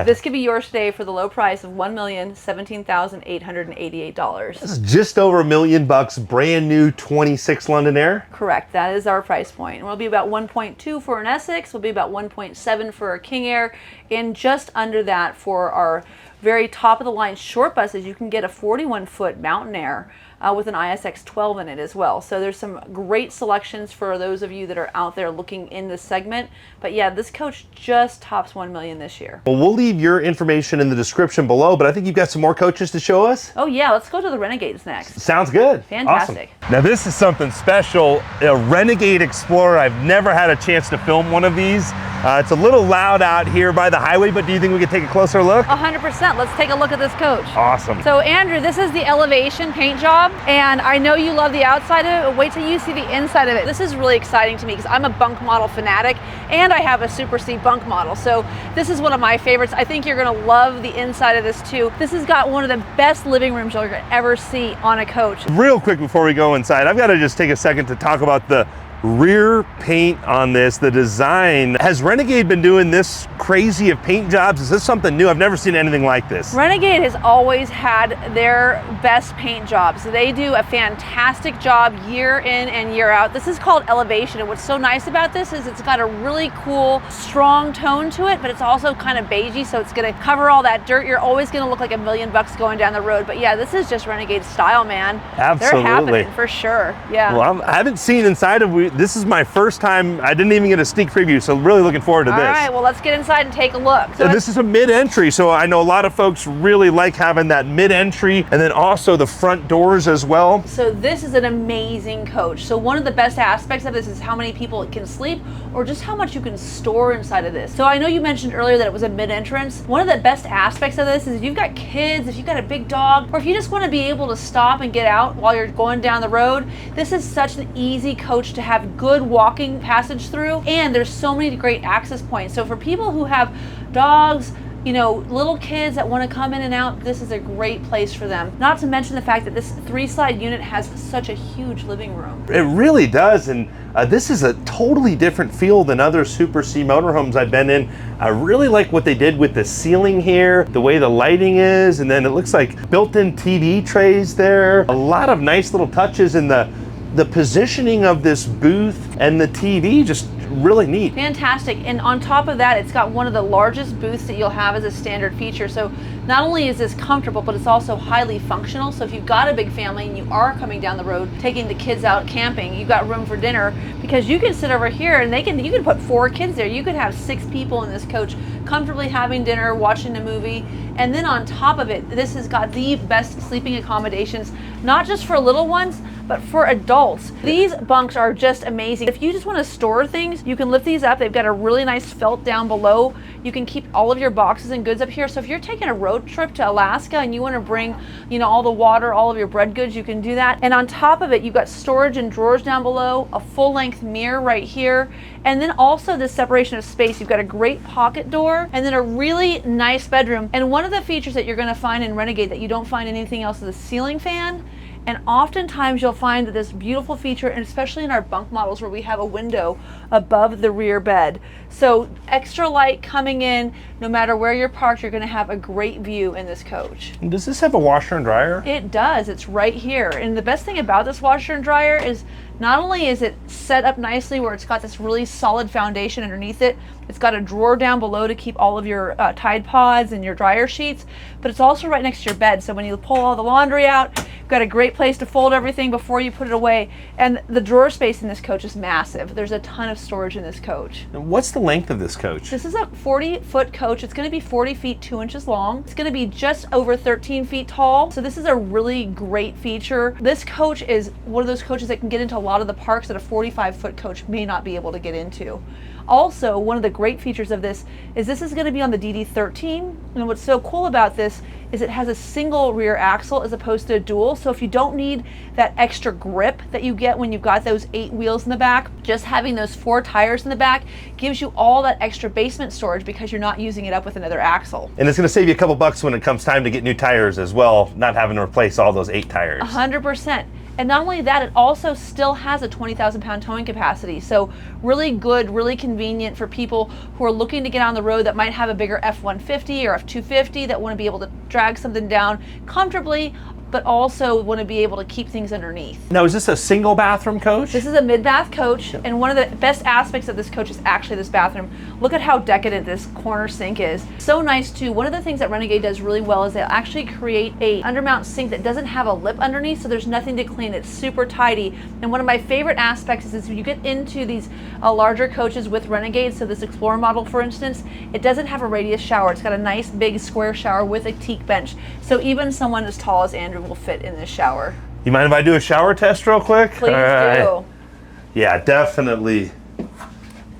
This could be yours today for the low price of $1,017,888. This is just over $1 million, brand new 26 London Aire. Correct. That is our price point. We'll be about 1.2 for an Essex. We'll be about 1.7 for a King Aire, and just under that for our very top of the line short buses. You can get a 41-foot Mountain Aire with an ISX 12 in it as well. So there's some great selections for those of you that are out there looking in this segment. But yeah, this coach just tops 1 million this year. Well, we'll leave your information in the description below, but I think you've got some more coaches to show us. Oh yeah, let's go to the Renegades next. Sounds good. Fantastic. Awesome. Now this is something special, a Renegade Explorer. I've never had a chance to film one of these. It's a little loud out here by the highway, but do you think we could take a closer look? 100%. Let's take a look at this coach. Awesome. So Andrew, this is the elevation paint job, and I know you love the outside of it, but wait till you see the inside of it. This is really exciting to me because I'm a bunk model fanatic, and I have a Super C bunk model. So this is one of my favorites. I think you're gonna love the inside of this too. This has got one of the best living rooms you'll ever see on a coach. Real quick before we go inside, I've got to just take a second to talk about the rear paint on this, the design. Has Renegade been doing this crazy of paint jobs? Is this something new? I've never seen anything like this. Renegade has always had their best paint jobs. They do a fantastic job year in and year out. This is called Elevation, and what's so nice about this is it's got a really cool, strong tone to it, but it's also kind of beigey, so it's gonna cover all that dirt. You're always gonna look like $1 million going down the road, but yeah, this is just Renegade style, man. Absolutely. They're happening for sure, yeah. Well, I haven't seen inside of, this is my first time, I didn't even get a sneak preview, so really looking forward to this. All right, well, let's get inside and take a look. So this is a mid-entry, so I know a lot of folks really like having that mid-entry and then also the front doors as well. So this is an amazing coach. So one of the best aspects of this is how many people it can sleep or just how much you can store inside of this. So I know you mentioned earlier that it was a mid-entrance. One of the best aspects of this is if you've got kids, if you've got a big dog, or if you just want to be able to stop and get out while you're going down the road, this is such an easy coach to have good walking passage through, and there's so many great access points. So for people who have dogs, you know, little kids that want to come in and out, this is a great place for them. Not to mention the fact that this 3-slide unit has such a huge living room. It really does, and this is a totally different feel than other Super C motorhomes I've been in. I really like what they did with the ceiling here, the way the lighting is, and then it looks like built-in TV trays there. A lot of nice little touches in the positioning of this booth and the TV, just really neat. Fantastic. And on top of that, it's got one of the largest booths that you'll have as a standard feature. So not only is this comfortable, but it's also highly functional. So if you've got a big family and you are coming down the road, taking the kids out camping, you've got room for dinner, because you can sit over here and you can put 4 kids there. You could have 6 people in this coach comfortably having dinner, watching a movie. And then on top of it, this has got the best sleeping accommodations, not just for little ones, but for adults. These bunks are just amazing. If you just want to store things, you can lift these up. They've got a really nice felt down below. You can keep all of your boxes and goods up here. So if you're taking a road trip to Alaska and you want to bring, you know, all the water, all of your bread goods, you can do that. And on top of it, you've got storage and drawers down below, a full-length mirror right here, and then also this separation of space. You've got a great pocket door and then a really nice bedroom. And one of the features that you're going to find in Renegade that you don't find in anything else is a ceiling fan. And oftentimes you'll find that this beautiful feature, and especially in our bunk models where we have a window above the rear bed. So extra light coming in, no matter where you're parked, you're gonna have a great view in this coach. Does this have a washer and dryer? It does, it's right here. And the best thing about this washer and dryer is not only is it set up nicely where it's got this really solid foundation underneath it, it's got a drawer down below to keep all of your Tide Pods and your dryer sheets, but it's also right next to your bed. So when you pull all the laundry out, you've got a great place to fold everything before you put it away. And the drawer space in this coach is massive. There's a ton of storage in this coach. What's the length of this coach? This is a 40-foot coach. It's going to be 40 feet 2 inches long. It's going to be just over 13 feet tall. So this is a really great feature. This coach is one of those coaches that can get into a lot of the parks that a 45-foot coach may not be able to get into. Also, one of the great features of this is going to be on the DD13, and what's so cool about this is it has a single rear axle as opposed to a dual. So if you don't need that extra grip that you get when you've got those 8 wheels in the back, just having those 4 tires in the back gives you all that extra basement storage because you're not using it up with another axle. And it's going to save you a couple bucks when it comes time to get new tires as well, not having to replace all those 8 tires. 100%. And not only that, it also still has a 20,000 pound towing capacity. So really good, really convenient for people who are looking to get on the road that might have a bigger F-150 or F-250 that want to be able to drag something down comfortably, but also want to be able to keep things underneath. Now, is this a single bathroom coach? This is a mid-bath coach, and one of the best aspects of this coach is actually this bathroom. Look at how decadent this corner sink is. So nice too. One of the things that Renegade does really well is they'll actually create a undermount sink that doesn't have a lip underneath, so there's nothing to clean. It's super tidy. And one of my favorite aspects is when you get into these larger coaches with Renegade, so this Explorer model for instance, it doesn't have a radius shower. It's got a nice big square shower with a teak bench. So even someone as tall as Andrew will fit in this shower. You mind if I do a shower test real quick? Please do. Yeah, definitely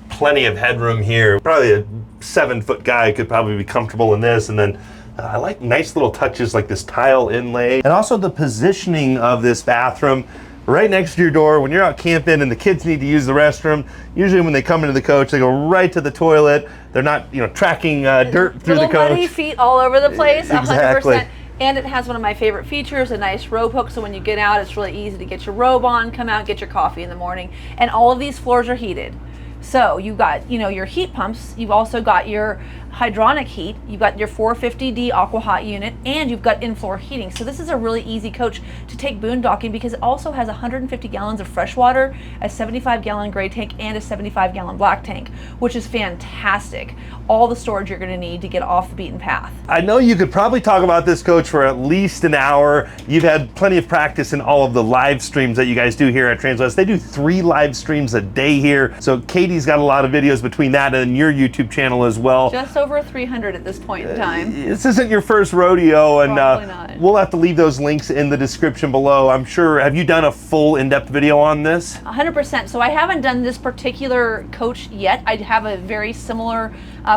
plenty of headroom here. Probably a 7-foot guy could probably be comfortable in this. And then I like nice little touches like this tile inlay. And also the positioning of this bathroom right next to your door when you're out camping and the kids need to use the restroom. Usually when they come into the coach, they go right to the toilet. They're not, tracking dirt through the coach. Little muddy feet all over the place, Exactly. 100%. And it has one of my favorite features, a nice robe hook, so when you get out, it's really easy to get your robe on, come out, get your coffee in the morning. And all of these floors are heated. So you've got, your heat pumps, you've also got your hydronic heat, you've got your 450D aqua hot unit, and you've got in-floor heating. So this is a really easy coach to take boondocking because it also has 150 gallons of fresh water, a 75-gallon gray tank, and a 75-gallon black tank, which is fantastic. All the storage you're going to need to get off the beaten path. I know you could probably talk about this coach for at least an hour. You've had plenty of practice in all of the live streams that you guys do here at Transwest. They do 3 live streams a day here. So Katie's got a lot of videos between that and your YouTube channel as well. Just over 300 at this point in time. This isn't your first rodeo, and Probably not. We'll have to leave those links in the description below. I'm sure, have you done a full in-depth video on this? 100%. So I haven't done this particular coach yet. I have a very similar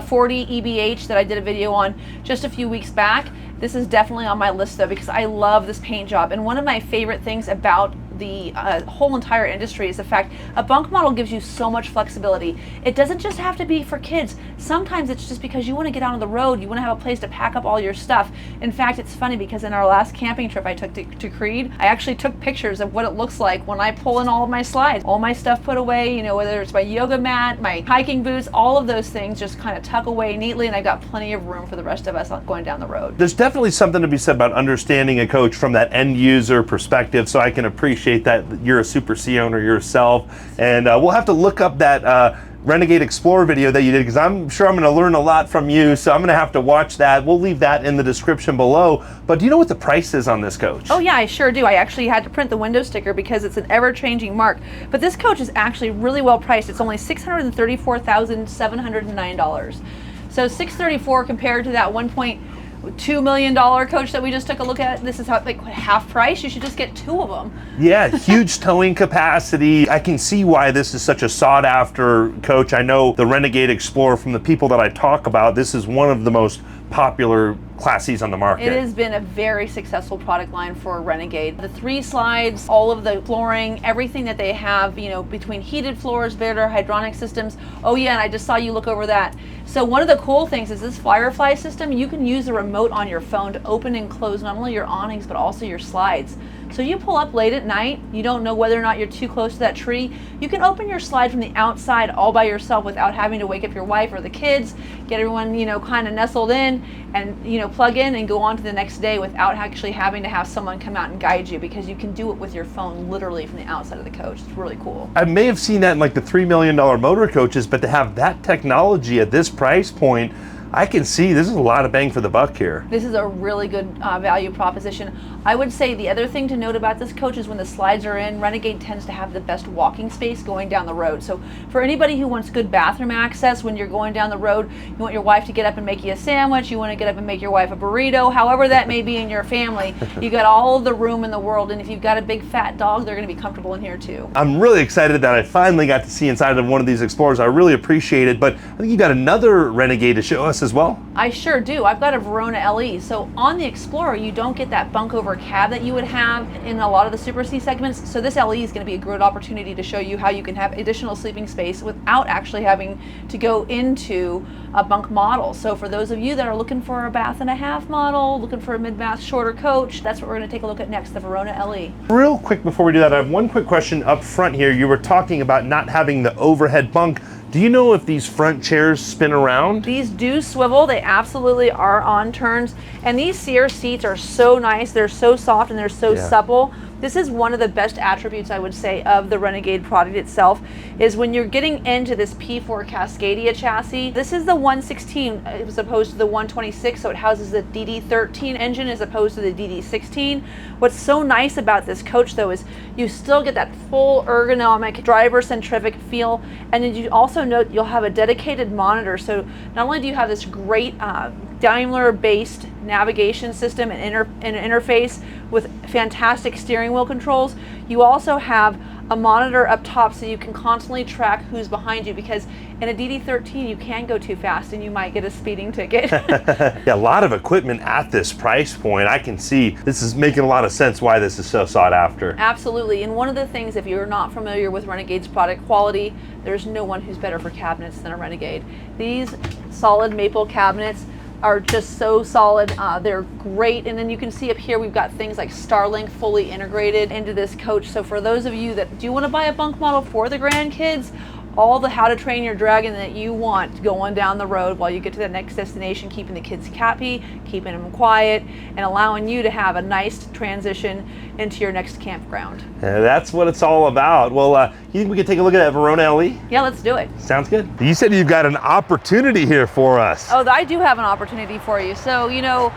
40 EBH that I did a video on just a few weeks back. This is definitely on my list though because I love this paint job. And one of my favorite things about the whole entire industry is the fact a bunk model gives you so much flexibility. It doesn't just have to be for kids. Sometimes it's just because you want to get out on the road, you want to have a place to pack up all your stuff. In fact, it's funny because in our last camping trip I took to Creed, I actually took pictures of what it looks like when I pull in all of my slides. All my stuff put away, whether it's my yoga mat, my hiking boots, all of those things just kind of tuck away neatly, and I got plenty of room for the rest of us going down the road. There's definitely something to be said about understanding a coach from that end user perspective, so I can appreciate that you're a Super C owner yourself. And we'll have to look up that Renegade Explorer video that you did because I'm sure I'm going to learn a lot from you, so I'm going to have to watch that. We'll leave that in the description below. But do you know what the price is on this coach? Oh yeah, I sure do. I actually had to print the window sticker because it's an ever-changing mark. But this coach is actually really well priced. It's only $634,709. So $634 compared to that $1.2 million coach that we just took a look at. This is like half price. You should just get 2 of them. Yeah, huge towing capacity. I can see why this is such a sought after coach. I know the Renegade Explorer, from the people that I talk about, this is one of the most popular Class C's on the market. It has been a very successful product line for Renegade. The 3 slides, all of the flooring, everything that they have, between heated floors, better hydronic systems. Oh yeah, and I just saw you look over that. So one of the cool things is this Firefly system. You can use the remote on your phone to open and close not only your awnings but also your slides. So you pull up late at night, you don't know whether or not you're too close to that tree, you can open your slide from the outside all by yourself without having to wake up your wife or the kids, get everyone, kind of nestled in and, plug in and go on to the next day without actually having to have someone come out and guide you, because you can do it with your phone literally from the outside of the coach. It's really cool. I may have seen that in like the $3 million motor coaches, but to have that technology at this price point, I can see this is a lot of bang for the buck here. This is a really good value proposition. I would say the other thing to note about this coach is when the slides are in, Renegade tends to have the best walking space going down the road. So for anybody who wants good bathroom access when you're going down the road, you want your wife to get up and make you a sandwich, you want to get up and make your wife a burrito, however that may be in your family, you got all of the room in the world. And if you've got a big fat dog, they're going to be comfortable in here too. I'm really excited that I finally got to see inside of one of these Explorers. I really appreciate it, but I think you got another Renegade to show us as well. I sure do. I've got a Verona LE. So on the Explorer, you don't get that bunk over cab that you would have in a lot of the Super C segments. So this LE is going to be a great opportunity to show you how you can have additional sleeping space without actually having to go into a bunk model. So for those of you that are looking for a bath and a half model, looking for a mid-bath shorter coach, that's what we're going to take a look at next, the Verona LE. Real quick before we do that, I have one quick question up front here. You were talking about not having the overhead bunk. Do you know if these front chairs spin around? These do swivel. They absolutely are on turns. And these Sear seats are so nice. They're so soft and they're so supple. This is one of the best attributes, I would say, of the Renegade product itself, is when you're getting into this P4 Cascadia chassis. This is the 116 as opposed to the 126, so it houses the DD13 engine as opposed to the DD16. What's so nice about this coach, though, is you still get that full ergonomic, driver-centric feel, and then you also note you'll have a dedicated monitor. So not only do you have this great Daimler-based navigation system and interface with fantastic steering wheel controls, you also have a monitor up top so you can constantly track who's behind you, because in a DD13 you can go too fast and you might get a speeding ticket. Yeah, a lot of equipment at this price point. I can see this is making a lot of sense why this is so sought after. Absolutely, and one of the things, if you're not familiar with Renegade's product quality, there's no one who's better for cabinets than a Renegade. These solid maple cabinets are just so solid. They're great. And then you can see up here, we've got things like Starlink fully integrated into this coach. So for those of you that do want to buy a bunk model for the grandkids, all the how to train your dragon that you want going down the road while you get to the next destination, keeping the kids happy, keeping them quiet, and allowing you to have a nice transition into your next campground. That's what it's all about. Well, you think we could take a look at that Verona LE? Yeah, let's do it. Sounds good. You said you've got an opportunity here for us. Oh, I do have an opportunity for you. So, you know,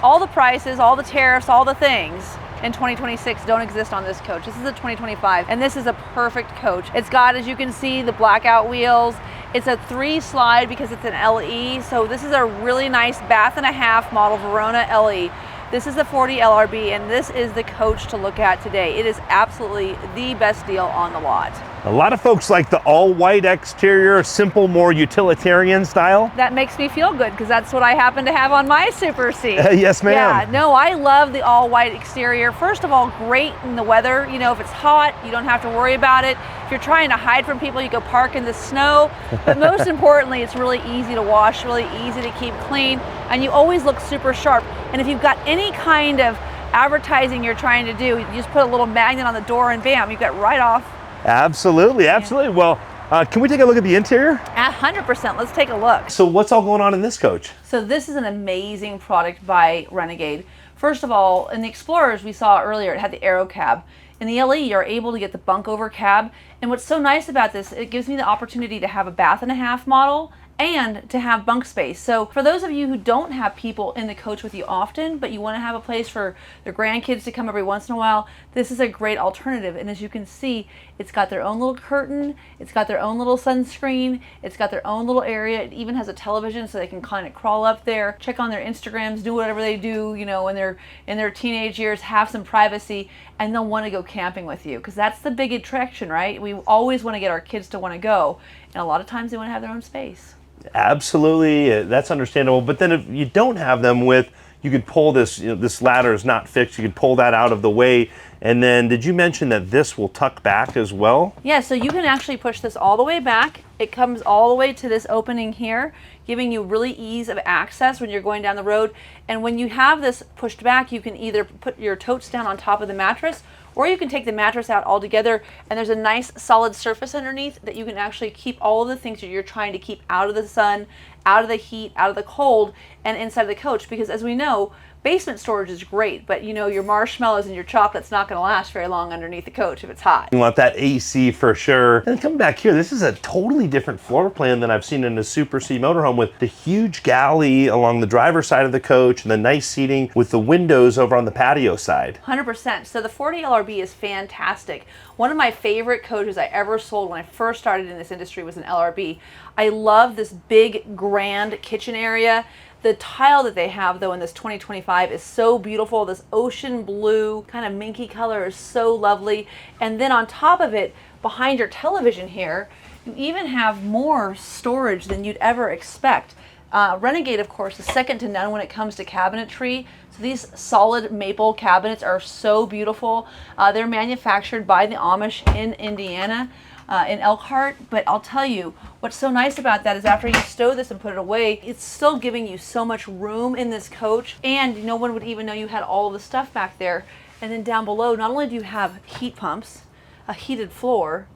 all the prices, all the tariffs, all the things in 2026 don't exist on this coach. This is a 2025, and this is a perfect coach. It's got, as you can see, the blackout wheels. It's a 3-slide because it's an LE, so this is a really nice bath and a half model Verona LE. This is the 40 LRB, and this is the coach to look at today. It is absolutely the best deal on the lot. A lot of folks like the all-white exterior, simple, more utilitarian style. That makes me feel good because that's what I happen to have on my Super C. Yes, ma'am. Yeah, no, I love the all-white exterior. First of all, great in the weather. You know, if it's hot, you don't have to worry about it. If you're trying to hide from people, you go park in the snow. But most importantly, it's really easy to wash, really easy to keep clean, and you always look super sharp. And if you've got any kind of advertising you're trying to do, you just put a little magnet on the door and bam, you get right off. Absolutely, absolutely. Well, can we take a look at the interior? 100%, let's take a look. So what's all going on in this coach? So this is an amazing product by Renegade. First of all, in the Explorers we saw earlier, it had the Aero cab. In the LE, you're able to get the bunk over cab. And what's so nice about this, it gives me the opportunity to have a bath and a half model and to have bunk space. So for those of you who don't have people in the coach with you often, but you want to have a place for their grandkids to come every once in a while, this is a great alternative. And as you can see, it's got their own little curtain, it's got their own little sunscreen, it's got their own little area. It even has a television so they can kind of crawl up there, check on their Instagrams, do whatever they do, you know, when they're in their teenage years, have some privacy, and they'll want to go camping with you because that's the big attraction, right? We always want to get our kids to want to go, and a lot of times they want to have their own space. Absolutely, that's understandable. But then if you don't have them with, you could pull this, you know, this ladder is not fixed, you could pull that out of the way. And then did you mention that this will tuck back as well? Yeah, so you can actually push this all the way back. It comes all the way to this opening here, giving you really ease of access when you're going down the road. And when you have this pushed back, you can either put your totes down on top of the mattress, or you can take the mattress out altogether, and there's a nice solid surface underneath that you can actually keep all of the things that you're trying to keep out of the sun, out of the heat, out of the cold, and inside the coach. Because as we know, basement storage is great, but you know, your marshmallows and your chocolate's not going to last very long underneath the coach if it's hot. You want that AC for sure. And come back here, this is a totally different floor plan than I've seen in a Super C motorhome, with the huge galley along the driver's side of the coach and the nice seating with the windows over on the patio side. 100%. So the 40 LRB is fantastic. One of my favorite coaches I ever sold when I first started in this industry was an LRB. I love this big, grand kitchen area. The tile that they have though in this 2025 is so beautiful. This ocean blue kind of minky color is so lovely. And then on top of it, behind your television here, you even have more storage than you'd ever expect. Renegade, of course, is second to none when it comes to cabinetry. So these solid maple cabinets are so beautiful. They're manufactured by the Amish in Indiana. In Elkhart, but I'll tell you what's so nice about that is after you stow this and put it away, it's still giving you so much room in this coach, and no one would even know you had all of the stuff back there. And then down below, not only do you have heat pumps, a heated floor,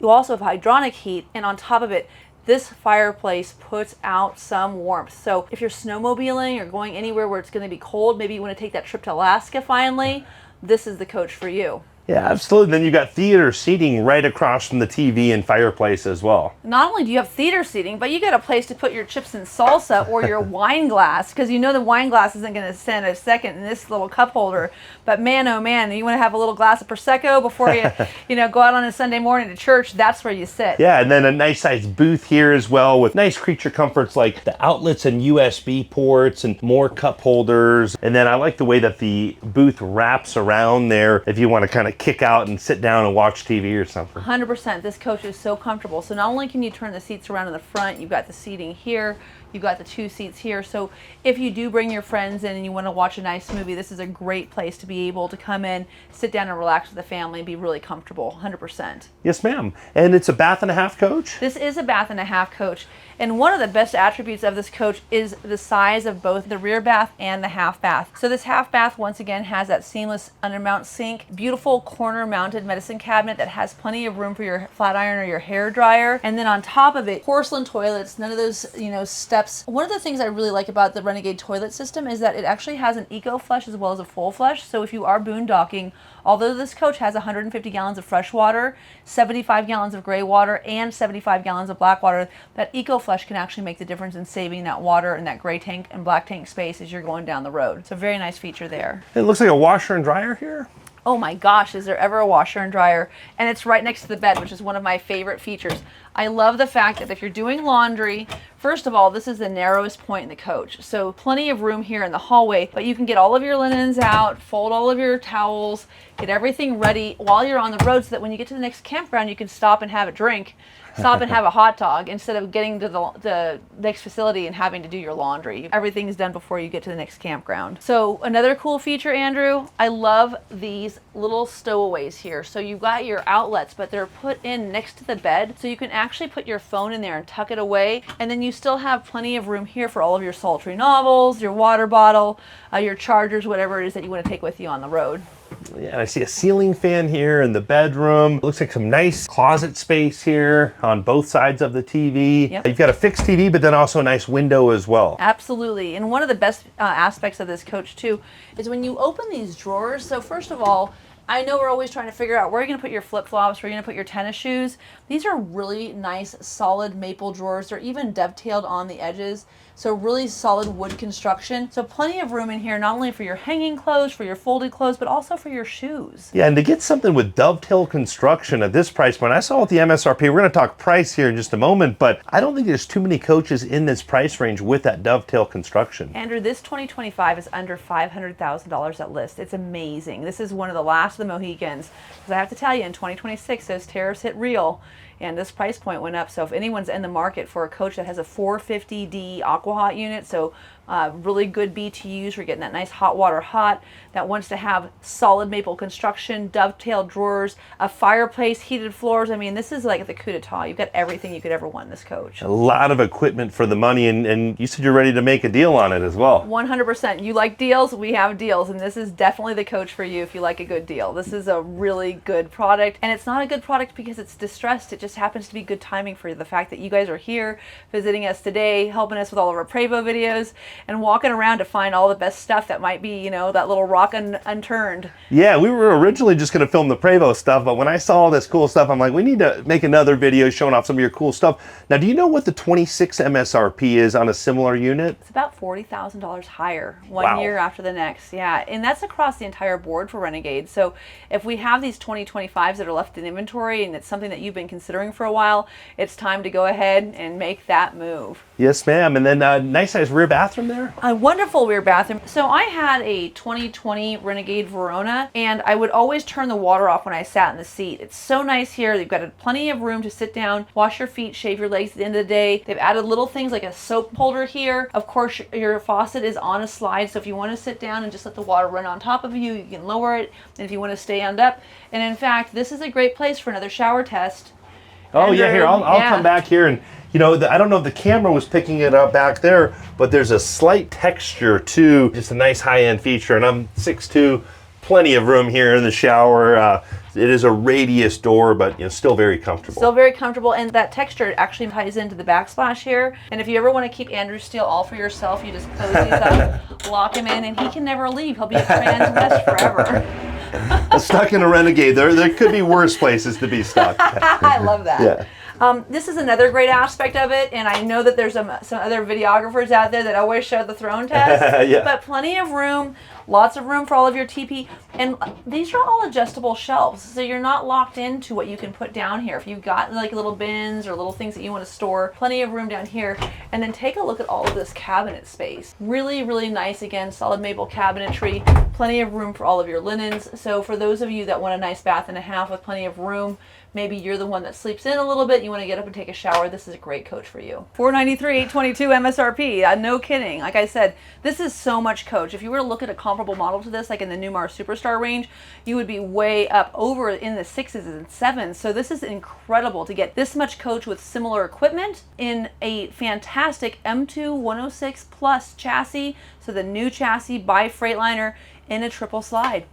you also have hydronic heat, and on top of it, this fireplace puts out some warmth. So if you're snowmobiling or going anywhere where it's going to be cold, maybe you want to take that trip to Alaska finally, this is the coach for you. Yeah, absolutely. Then you got theater seating right across from the TV and fireplace as well. Not only do you have theater seating, but you got a place to put your chips and salsa or your wine glass, because you know the wine glass isn't going to stand a second in this little cup holder. But man, oh man, you want to have a little glass of Prosecco before you go out on a Sunday morning to church, that's where you sit. Yeah, and then a nice sized booth here as well with nice creature comforts like the outlets and USB ports and more cup holders. And then I like the way that the booth wraps around there if you want to kind of kick out and sit down and watch TV or something. 100%. This coach is so comfortable. So not only can you turn the seats around in the front, you've got the seating here, you've got the 2 seats here. So if you do bring your friends in and you want to watch a nice movie, this is a great place to be able to come in, sit down and relax with the family and be really comfortable. 100%. Yes, ma'am. And it's a bath and a half coach? This is a bath and a half coach. And one of the best attributes of this coach is the size of both the rear bath and the half bath. So this half bath, once again, has that seamless undermount sink, beautiful corner mounted medicine cabinet that has plenty of room for your flat iron or your hair dryer. And then on top of it, porcelain toilets, none of those, steps. One of the things I really like about the Renegade toilet system is that it actually has an eco flush as well as a full flush. So if you are boondocking, although this coach has 150 gallons of fresh water, 75 gallons of gray water, and 75 gallons of black water, that eco flush can actually make the difference in saving that water in that gray tank and black tank space as you're going down the road. It's a very nice feature there. It looks like a washer and dryer here. Oh my gosh, is there ever a washer and dryer? And it's right next to the bed, which is one of my favorite features. I love the fact that if you're doing laundry, first of all, this is the narrowest point in the coach. So plenty of room here in the hallway, but you can get all of your linens out, fold all of your towels, get everything ready while you're on the road so that when you get to the next campground, you can stop and have a drink. Stop and have a hot dog instead of getting to the next facility and having to do your laundry. Everything's done before you get to the next campground. So another cool feature, Andrew, I love these little stowaways here. So you've got your outlets, but they're put in next to the bed. So you can actually put your phone in there and tuck it away. And then you still have plenty of room here for all of your sultry novels, your water bottle, your chargers, whatever it is that you want to take with you on the road. Yeah, I see a ceiling fan here in the bedroom. Looks like some nice closet space here on both sides of the TV. Yep. You've got a fixed TV, but then also a nice window as well. Absolutely. And one of the best aspects of this coach too is when you open these drawers. So first of all, I know we're always trying to figure out where you're going to put your flip-flops, where you're going to put your tennis shoes. These are really nice, solid maple drawers. They're even dovetailed on the edges. So really solid wood construction. So plenty of room in here, not only for your hanging clothes, for your folded clothes, but also for your shoes. Yeah, and to get something with dovetail construction at this price point, I saw with the MSRP, we're going to talk price here in just a moment, but I don't think there's too many coaches in this price range with that dovetail construction. Andrew, this 2025 is under $500,000 at list. It's amazing. This is one of the last of the Mohicans. Because I have to tell you, in 2026, those tariffs hit real. And this price point went up. So if anyone's in the market for a coach that has a 450D aqua hot unit, so really good BTUs, we're getting that nice hot water hot, that wants to have solid maple construction, dovetailed drawers, a fireplace, heated floors. I mean, this is like the coup d'etat. You've got everything you could ever want in this coach. A lot of equipment for the money, and you said you're ready to make a deal on it as well. 100%. You like deals? We have deals, and this is definitely the coach for you if you like a good deal. This is a really good product, and it's not a good product because it's distressed. It just happens to be good timing for you. The fact that you guys are here visiting us today, helping us with all of our Prevost videos, and walking around to find all the best stuff that might be, that little rock unturned. Yeah, we were originally just going to film the Prevost stuff, but when I saw all this cool stuff, I'm like, we need to make another video showing off some of your cool stuff. Now, do you know what the 26 MSRP is on a similar unit? It's about $40,000 higher one year after the next. Yeah, and that's across the entire board for Renegade. So if we have these 2025s that are left in inventory and it's something that you've been considering for a while, it's time to go ahead and make that move. Yes, ma'am. And then nice size rear bathroom there. A wonderful rear bathroom. So I had a 2020 Renegade Verona, and I would always turn the water off when I sat in the seat. It's so nice here. They've got plenty of room to sit down, wash your feet, shave your legs at the end of the day. They've added little things like a soap holder here. Of course, your faucet is on a slide, so if you want to sit down and just let the water run on top of you, you can lower it. And if you want to stand up, and in fact, this is a great place for another shower test. Oh, yeah, here, I'll come back here and, I don't know if the camera was picking it up back there, but there's a slight texture to just a nice high-end feature, and I'm 6'2", plenty of room here in the shower. It is a radius door, but still very comfortable. Still very comfortable, and that texture actually ties into the backsplash here. And if you ever want to keep Andrew Steele all for yourself, you just close these up, lock him in, and he can never leave. He'll be a Transwest forever. Stuck in a Renegade. There could be worse places to be stuck. I love that. Yeah. This is another great aspect of it, and I know that there's some other videographers out there that always show the throne test, yeah. But plenty of room, lots of room for all of your TP, and these are all adjustable shelves, so you're not locked into what you can put down here. If you've got like little bins or little things that you want to store, plenty of room down here, and then take a look at all of this cabinet space. Really, really nice, again, solid maple cabinetry, plenty of room for all of your linens. So for those of you that want a nice bath and a half with plenty of room, maybe you're the one that sleeps in a little bit, you want to get up and take a shower, this is a great coach for you. $493, $822 MSRP, no kidding. Like I said, this is so much coach. If you were to look at a comparable comparable model to this, like in the Newmar Superstar range, you would be way up over in the 6s and 7s. So this is incredible to get this much coach with similar equipment in a fantastic M2 106 Plus chassis. So the new chassis by Freightliner in a triple slide.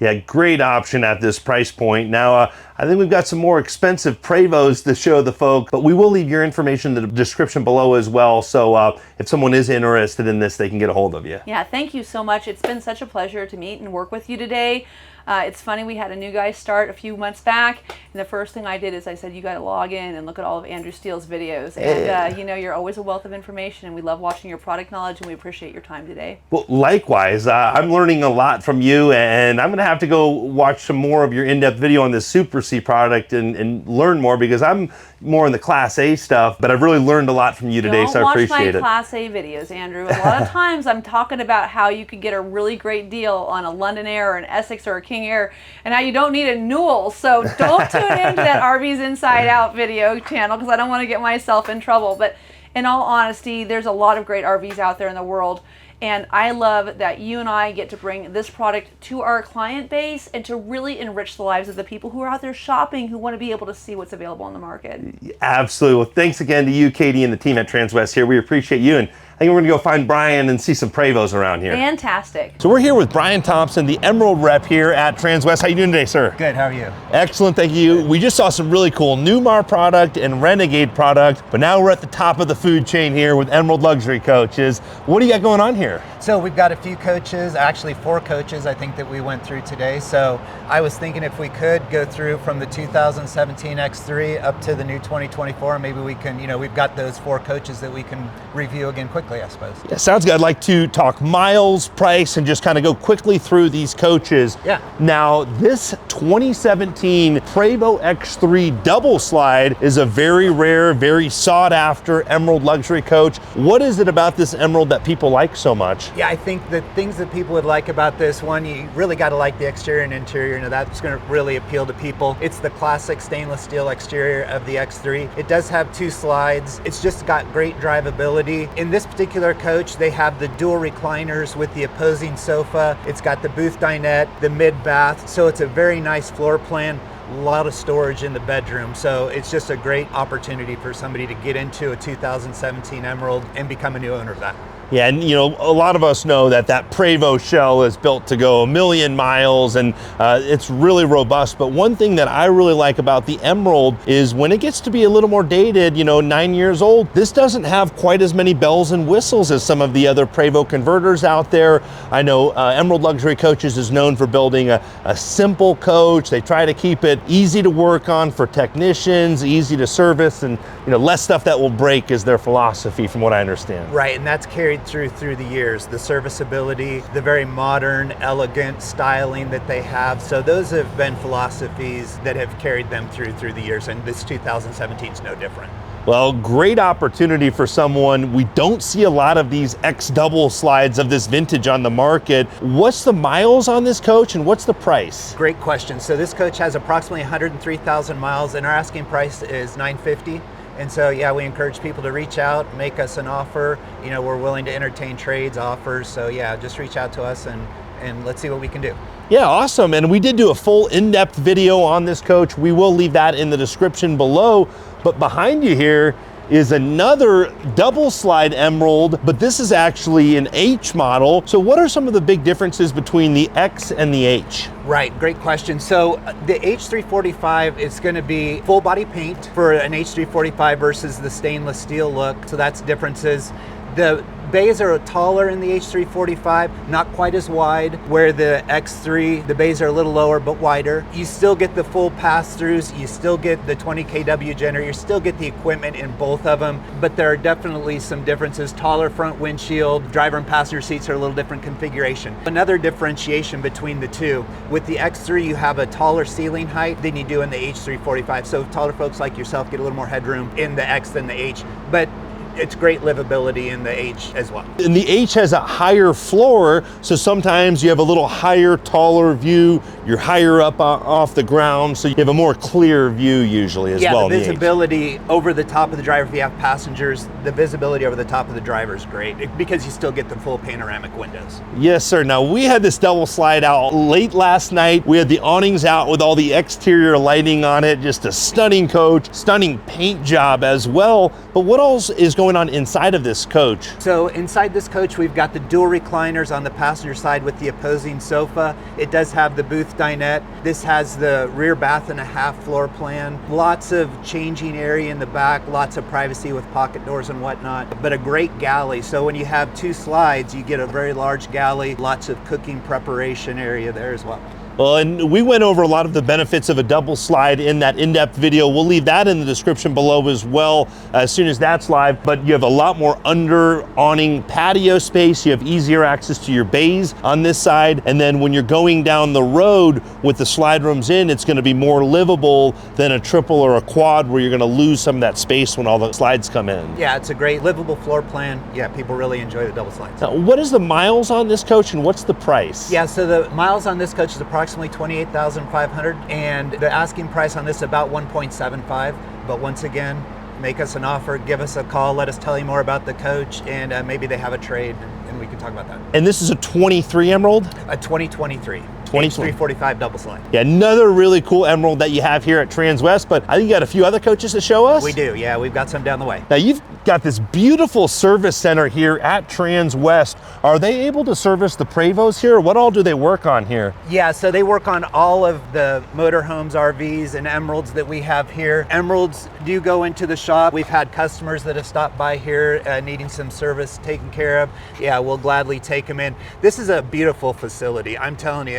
Yeah, great option at this price point. Now, I think we've got some more expensive Prevost to show the folk, but we will leave your information in the description below as well. So if someone is interested in this, they can get a hold of you. Yeah, thank you so much. It's been such a pleasure to meet and work with you today. It's funny, we had a new guy start a few months back, and the first thing I did is I said, you got to log in and look at all of Andrew Steele's videos. And you know, you're always a wealth of information, and we love watching your product knowledge, and we appreciate your time today. Well, likewise, I'm learning a lot from you, and I'm going to have to go watch some more of your in-depth video on this Super C product and learn more, because I'm more in the Class A stuff, but I've really learned a lot from you today, so I appreciate it. Don't watch my Class A videos, Andrew. A lot of times I'm talking about how you could get a really great deal on a London Aire or an Essex or a King Aire, and how you don't need a Newell. So don't tune into that RV's Inside Out video channel, because I don't want to get myself in trouble. But in all honesty, there's a lot of great RVs out there in the world. And I love that you and I get to bring this product to our client base and to really enrich the lives of the people who are out there shopping, who want to be able to see what's available on the market. Absolutely. Well, thanks again to you, Katie, and the team at Transwest here. We appreciate you. And I think we're going to go find Brian and see some Prevosts around here. Fantastic. So we're here with Brian Thomson, the Emerald rep here at Transwest. How you doing today, sir? Good, how are you? Excellent, thank you. We just saw some really cool Newmar product and Renegade product, but now we're at the top of the food chain here with Emerald Luxury Coaches. What do you got going on here? So we've got a few coaches, actually 4 coaches I think that we went through today. So I was thinking if we could go through from the 2017 X3 up to the new 2024, maybe we can, you know, we've got those 4 coaches that we can review again quickly, I suppose. Yeah, sounds good. I'd like to talk miles, price, and just kind of go quickly through these coaches. Yeah. Now, this 2017 Prevost X3 double slide is a very rare, very sought after Emerald luxury coach. What is it about this Emerald that people like so much? Yeah, I think the things that people would like about this one, you really got to like the exterior and interior. You know, that's going to really appeal to people. It's the classic stainless steel exterior of the X3. It does have 2 slides. It's just got great drivability. In this particular coach, they have the dual recliners with the opposing sofa. It's got the booth dinette, the mid bath. So it's a very nice floor plan. A lot of storage in the bedroom, so it's just a great opportunity for somebody to get into a 2017 Emerald and become a new owner of that. Yeah, and you know, a lot of us know that that Prevost shell is built to go 1,000,000 miles, and it's really robust. But one thing that I really like about the Emerald is when it gets to be a little more dated, you know, 9 years old, this doesn't have quite as many bells and whistles as some of the other Prevost converters out there. I know Emerald Luxury Coaches is known for building a simple coach. They try to keep it easy to work on for technicians, easy to service, and you know, less stuff that will break is their philosophy, from what I understand. Right, and that's carried through the years. The serviceability, the very modern, elegant styling that they have. So those have been philosophies that have carried them through the years, and this 2017 is no different. Well, great opportunity for someone. We don't see a lot of these X double slides of this vintage on the market. What's the miles on this coach and what's the price? Great question. So this coach has approximately 103,000 miles and our asking price is $950. And so, yeah, we encourage people to reach out, make us an offer. You know, we're willing to entertain trades, offers. So yeah, just reach out to us and let's see what we can do. Yeah, awesome. And we did do a full in-depth video on this coach. We will leave that in the description below. But behind you here is another double slide Emerald, but this is actually an H model. So what are some of the big differences between the X and the H? Right, great question. So the H345 is going to be full body paint for an H345 versus the stainless steel look. So that's differences. The bays are taller in the H345, not quite as wide, where the X3, the bays are a little lower but wider. You still get the full pass-throughs, you still get the 20 kW generator, you still get the equipment in both of them, but there are definitely some differences. Taller front windshield, driver and passenger seats are a little different configuration. Another differentiation between the two, with the X3 you have a taller ceiling height than you do in the H345, so taller folks like yourself get a little more headroom in the X than the H. But it's great livability in the H as well. And the H has a higher floor, so sometimes you have a little higher, taller view. You're higher up off the ground, so you have a more clear view usually as well. Yeah, in the the H. visibility over the top of the driver, if you have passengers, the visibility over the top of the driver is great because you still get the full panoramic windows. Yes, sir. Now, we had this double slide out late last night. We had the awnings out with all the exterior lighting on it. Just a stunning coach, stunning paint job as well. But what else is going on inside of this coach? So inside this coach, we've got the dual recliners on the passenger side with the opposing sofa. It does have the booth dinette. This has the rear bath and a half floor plan. Lots of changing area in the back, lots of privacy with pocket doors and whatnot, but a great galley. So when you have two slides, you get a very large galley, lots of cooking preparation area there as well. Well, and we went over a lot of the benefits of a double slide in that in-depth video. We'll leave that in the description below as well as soon as that's live. But you have a lot more under awning patio space. You have easier access to your bays on this side. And then when you're going down the road with the slide rooms in, it's going to be more livable than a triple or a quad where you're going to lose some of that space when all the slides come in. Yeah, it's a great livable floor plan. Yeah, people really enjoy the double slides. Now, what is the miles on this coach and what's the price? Yeah, so the miles on this coach is approximately 28,500, and the asking price on this is about 1.75. But once again, make us an offer, give us a call, let us tell you more about the coach, and maybe they have a trade, and we can talk about that. And this is a 23 Emerald? A 2023. 345 double slide. Yeah, another really cool Emerald that you have here at Transwest, but I think you got a few other coaches to show us? We do, yeah, we've got some down the way. Now you've got this beautiful service center here at Transwest. Are they able to service the Prevost here? What all do they work on here? Yeah, so they work on all of the motorhomes, RVs, and Emeralds that we have here. Emeralds do go into the shop. We've had customers that have stopped by here needing some service taken care of. Yeah, we'll gladly take them in. This is a beautiful facility. I'm telling you,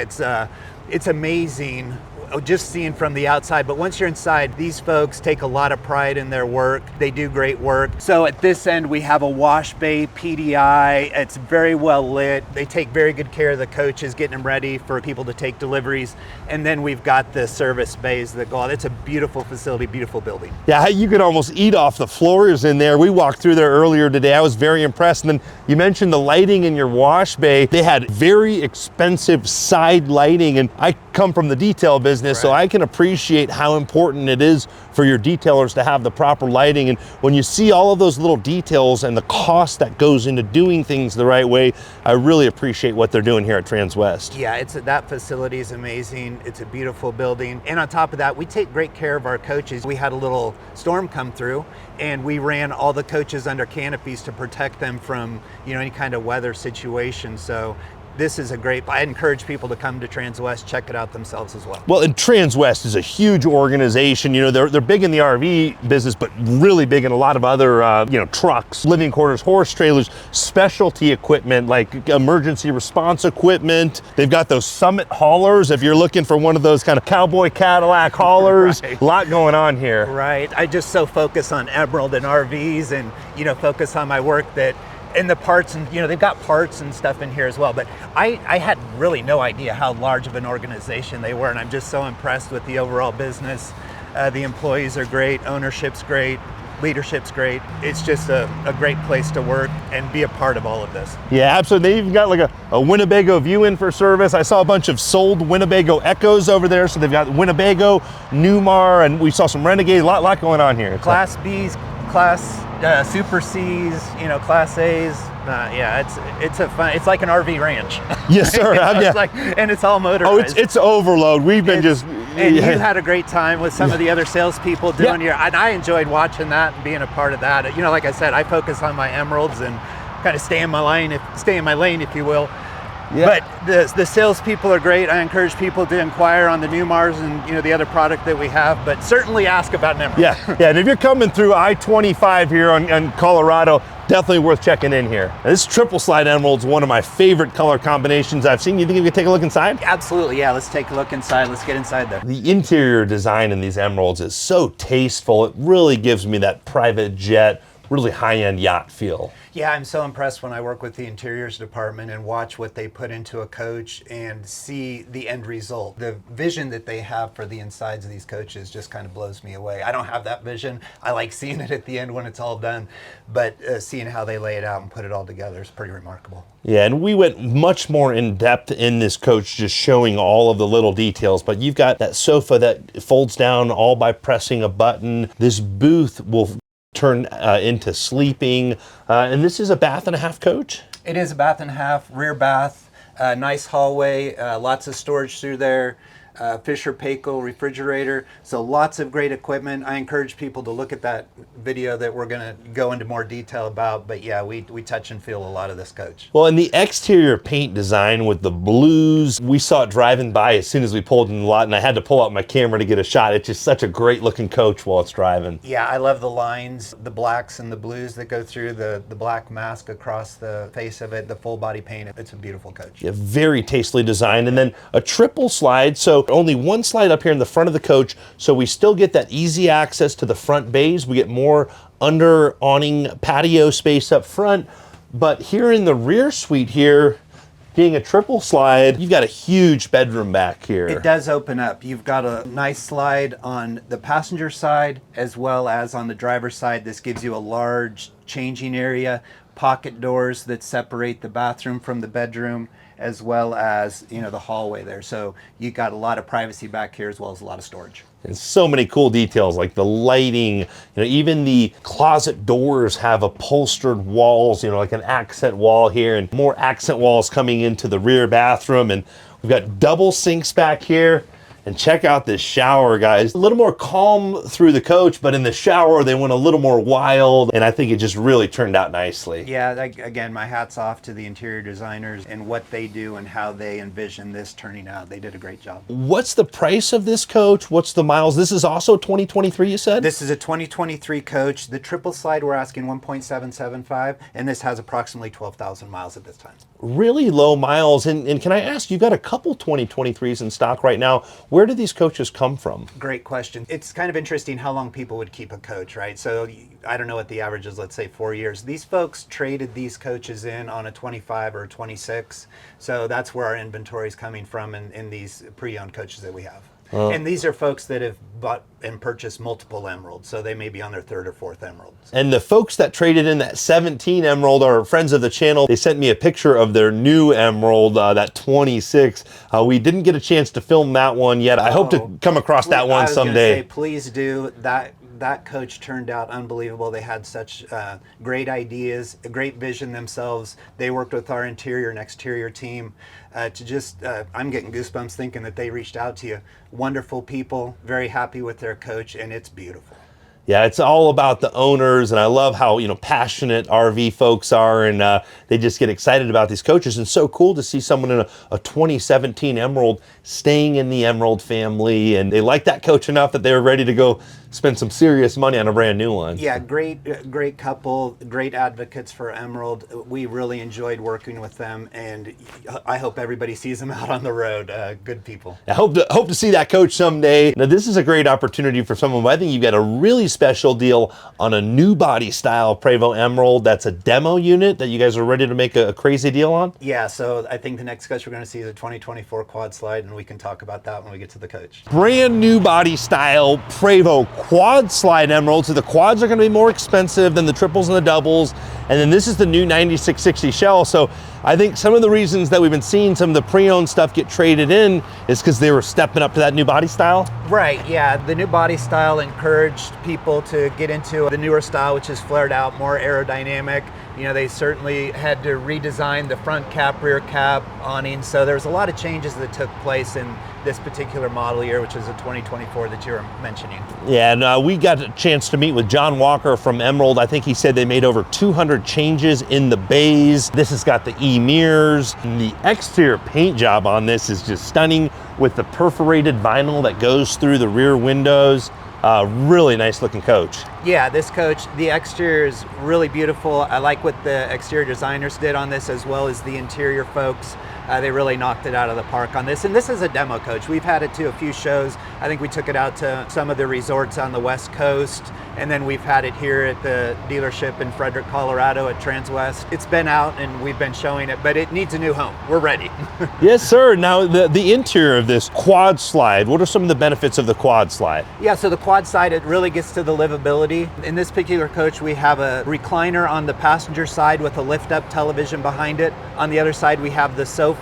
it's amazing just seeing from the outside, but once you're inside, these folks take a lot of pride in their work. They do great work. So at this end, we have a wash bay, PDI. It's very well lit. They take very good care of the coaches, getting them ready for people to take deliveries. And then we've got the service bays that go on. It's a beautiful facility, beautiful building. Yeah, you could almost eat off the floors in there. We walked through there earlier today. I was very impressed. And then you mentioned the lighting in your wash bay. They had very expensive side lighting, and I come from the detail business, so I can appreciate how important it is for your detailers to have the proper lighting. And when you see all of those little details and the cost that goes into doing things the right way, I really appreciate what they're doing here at Transwest. Yeah, that facility is amazing. It's a beautiful building. And on top of that, we take great care of our coaches. We had a little storm come through, and we ran all the coaches under canopies to protect them from, any kind of weather situation. So this is I encourage people to come to Transwest, check it out themselves as well. Well, and Transwest is a huge organization. They're big in the RV business, but really big in a lot of other, trucks, living quarters, horse trailers, specialty equipment like emergency response equipment. They've got those Summit haulers. If you're looking for one of those kind of cowboy Cadillac haulers, Right. A lot going on here. Right. I just so focus on Emerald and RVs, and focus on my work and the parts, and they've got parts and stuff in here as well. But I had really no idea how large of an organization they were, and I'm just so impressed with the overall business. The employees are great, ownership's great, leadership's great. It's just a great place to work and be a part of all of this. Yeah, absolutely. They even got like a Winnebago View in for service. I saw a bunch of sold Winnebago Echoes over there. So they've got Winnebago, Newmar, and we saw some Renegade, a lot going on here. Class B's, Class Super C's, Class A's. It's like an RV ranch. Yes, sir. And it's all motorized. It's overload. We've been And you had a great time with some of the other salespeople doing here. And I enjoyed watching that and being a part of that. Like I said, I focus on my Emeralds and kind of stay in my lane, if you will. Yeah. But the salespeople are great. I encourage people to inquire on the Newmars and the other product that we have, but certainly ask about an Emerald. Yeah, and if you're coming through I-25 here on Colorado, definitely worth checking in here. Now, this triple slide Emerald is one of my favorite color combinations I've seen. You think we could take a look inside? Absolutely, yeah. Let's take a look inside. Let's get inside there. The interior design in these Emeralds is so tasteful. It really gives me that private jet really high-end yacht feel. Yeah, I'm so impressed when I work with the interiors department and watch what they put into a coach and see the end result. The vision that they have for the insides of these coaches just kind of blows me away. I don't have that vision. I like seeing it at the end when it's all done, but seeing how they lay it out and put it all together is pretty remarkable. Yeah, and we went much more in depth in this coach, just showing all of the little details. But you've got that sofa that folds down all by pressing a button. This booth will turn into sleeping. And this is a bath and a half coach? It is a bath and a half, rear bath, nice hallway, lots of storage through there. Fisher Paykel refrigerator, so lots of great equipment. I encourage people to look at that video that we're going to go into more detail about, but yeah, we touch and feel a lot of this coach. Well, and the exterior paint design with the blues, we saw it driving by as soon as we pulled in the lot, and I had to pull out my camera to get a shot. It's just such a great looking coach while it's driving. Yeah, I love the lines, the blacks and the blues that go through, the black mask across the face of it, the full body paint. It's a beautiful coach. Yeah, very tastefully designed, and then a triple slide, so only one slide up here in the front of the coach, so we still get that easy access to the front bays. We get more under awning patio space up front, but here in the rear suite here, being a triple slide, you've got a huge bedroom back here. It does open up. You've got a nice slide on the passenger side as well as on the driver's side. This gives you a large changing area, pocket doors that separate the bathroom from the bedroom, as well as, you know, the hallway there. So you got a lot of privacy back here as well as a lot of storage. And so many cool details like the lighting, you know, even the closet doors have upholstered walls, you know, like an accent wall here, and more accent walls coming into the rear bathroom. And we've got double sinks back here. And check out this shower, guys. A little more calm through the coach, but in the shower, they went a little more wild, and I think it just really turned out nicely. Yeah, again, my hat's off to the interior designers and what they do and how they envision this turning out. They did a great job. What's the price of this coach? What's the miles? This is also 2023, you said? This is a 2023 coach. The triple slide, we're asking 1.775, and this has approximately 12,000 miles at this time. Really low miles. And can I ask, you've got a couple 2023s in stock right now. Where do these coaches come from? Great question. It's kind of interesting how long people would keep a coach, right? So I don't know what the average is, let's say 4 years. These folks traded these coaches in on a 25 or a 26. So that's where our inventory is coming from in these pre-owned coaches that we have. And these are folks that have bought and purchased multiple Emeralds, so they may be on their third or fourth Emerald. And the folks that traded in that 17 Emerald are friends of the channel. They sent me a picture of their new Emerald, that 26. We didn't get a chance to film that one yet. I hope to come across that one someday. Please do. That coach turned out unbelievable. They had such great ideas, a great vision themselves. They worked with our interior and exterior team to just, I'm getting goosebumps thinking that they reached out to you. Wonderful people, very happy with their coach, and it's beautiful. Yeah, it's all about the owners, and I love how, you know, passionate RV folks are, and they just get excited about these coaches. And so cool to see someone in a 2017 Emerald staying in the Emerald family, and they like that coach enough that they were ready to go spend some serious money on a brand new one. Yeah, great couple, great advocates for Emerald. We really enjoyed working with them, and I hope everybody sees them out on the road. Good people. I hope to see that coach someday. Now, this is a great opportunity for someone, but I think you've got a really special deal on a new body style Prevost Emerald. That's a demo unit that you guys are ready to make a crazy deal on? Yeah, so I think the next coach we're going to see is a 2024 quad slide, and we can talk about that when we get to the coach. Brand new body style Prevost quad slide Emerald. So the quads are going to be more expensive than the triples and the doubles. And then this is the new 9660 shell. So I think some of the reasons that we've been seeing some of the pre-owned stuff get traded in is because they were stepping up to that new body style. Right, yeah. The new body style encouraged people to get into the newer style, which is flared out, more aerodynamic. You know, they certainly had to redesign the front cap, rear cap, awning. So there's a lot of changes that took place in this particular model year, which is a 2024 that you were mentioning. Yeah, and we got a chance to meet with John Walker from Emerald. I think he said they made over 200 changes in the bays. This has got the E-mirrors. The exterior paint job on this is just stunning with the perforated vinyl that goes through the rear windows. Really nice looking coach. Yeah, this coach, the exterior is really beautiful. I like what the exterior designers did on this, as well as the interior folks. They really knocked it out of the park on this. And this is a demo coach. We've had it to a few shows. I think we took it out to some of the resorts on the West Coast. And then we've had it here at the dealership in Frederick, Colorado at Transwest. It's been out and we've been showing it, but it needs a new home. We're ready. Yes, sir. Now, the interior of this quad slide, what are some of the benefits of the quad slide? Yeah, so the quad side, it really gets to the livability. In this particular coach, we have a recliner on the passenger side with a lift-up television behind it. On the other side, we have the sofa.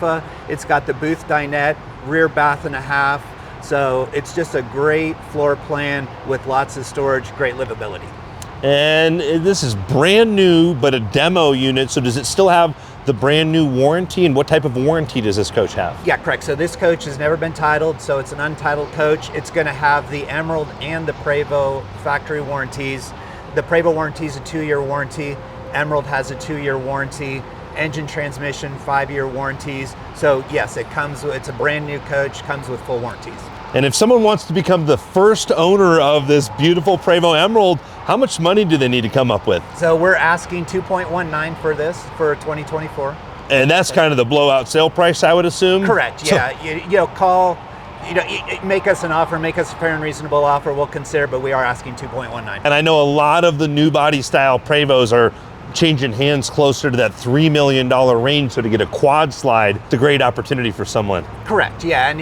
It's got the booth dinette, rear bath and a half. So it's just a great floor plan with lots of storage, great livability. And this is brand new, but a demo unit. So does it still have the brand new warranty? And what type of warranty does this coach have? Yeah, correct. So this coach has never been titled, so it's an untitled coach. It's going to have the Emerald and the Prevost factory warranties. The Prevost warranty is a 2-year warranty. Emerald has a 2-year warranty. Engine, transmission, 5-year warranties. So yes, it's a brand new coach, comes with full warranties. And if someone wants to become the first owner of this beautiful Prevost Emerald, how much money do they need to come up with? So we're asking 2.19 for this for 2024. And that's kind of the blowout sale price, I would assume? Correct, yeah. Call, make us an offer, make us a fair and reasonable offer, we'll consider, but we are asking 2.19. And I know a lot of the new body style Prevosts are changing hands closer to that $3 million range, so to get a quad slide, it's a great opportunity for someone. Correct, yeah, and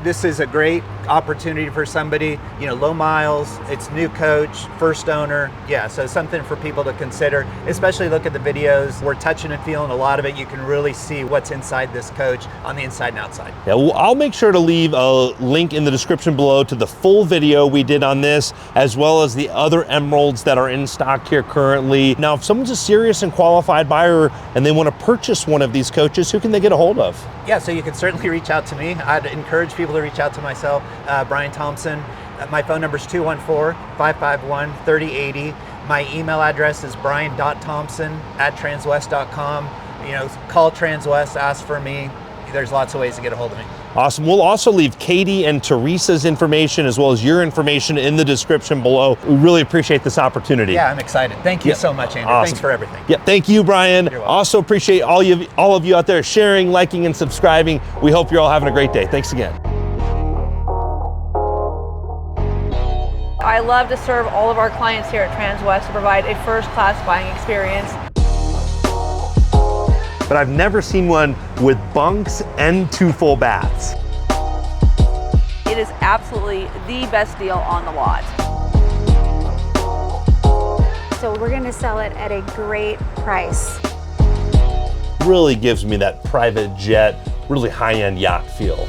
this is a great opportunity for somebody, low miles, it's new coach, first owner, yeah, so something for people to consider, especially look at the videos. We're touching and feeling a lot of it. You can really see what's inside this coach on the inside and outside. Yeah, well, I'll make sure to leave a link in the description below to the full video we did on this, as well as the other Emeralds that are in stock here currently. Now, if someone's a serious and qualified buyer and they want to purchase one of these coaches, who can they get a hold of? Yeah, so you can certainly reach out to me. I'd encourage people to reach out to myself, Brian Thompson. My phone number is 214-551-3080. My email address is brian.thomson@transwest.com. Call Transwest, ask for me. There's lots of ways to get a hold of me. Awesome. We'll also leave Katie and Teresa's information as well as your information in the description below. We really appreciate this opportunity. Yeah, I'm excited. Thank you so much, Andrew. Awesome. Thanks for everything. Yeah, thank you, Brian. You're welcome. Also appreciate all of you out there sharing, liking, and subscribing. We hope you're all having a great day. Thanks again. I love to serve all of our clients here at Transwest to provide a first-class buying experience. But I've never seen one with bunks and 2 full baths. It is absolutely the best deal on the lot. So we're going to sell it at a great price. Really gives me that private jet, really high-end yacht feel.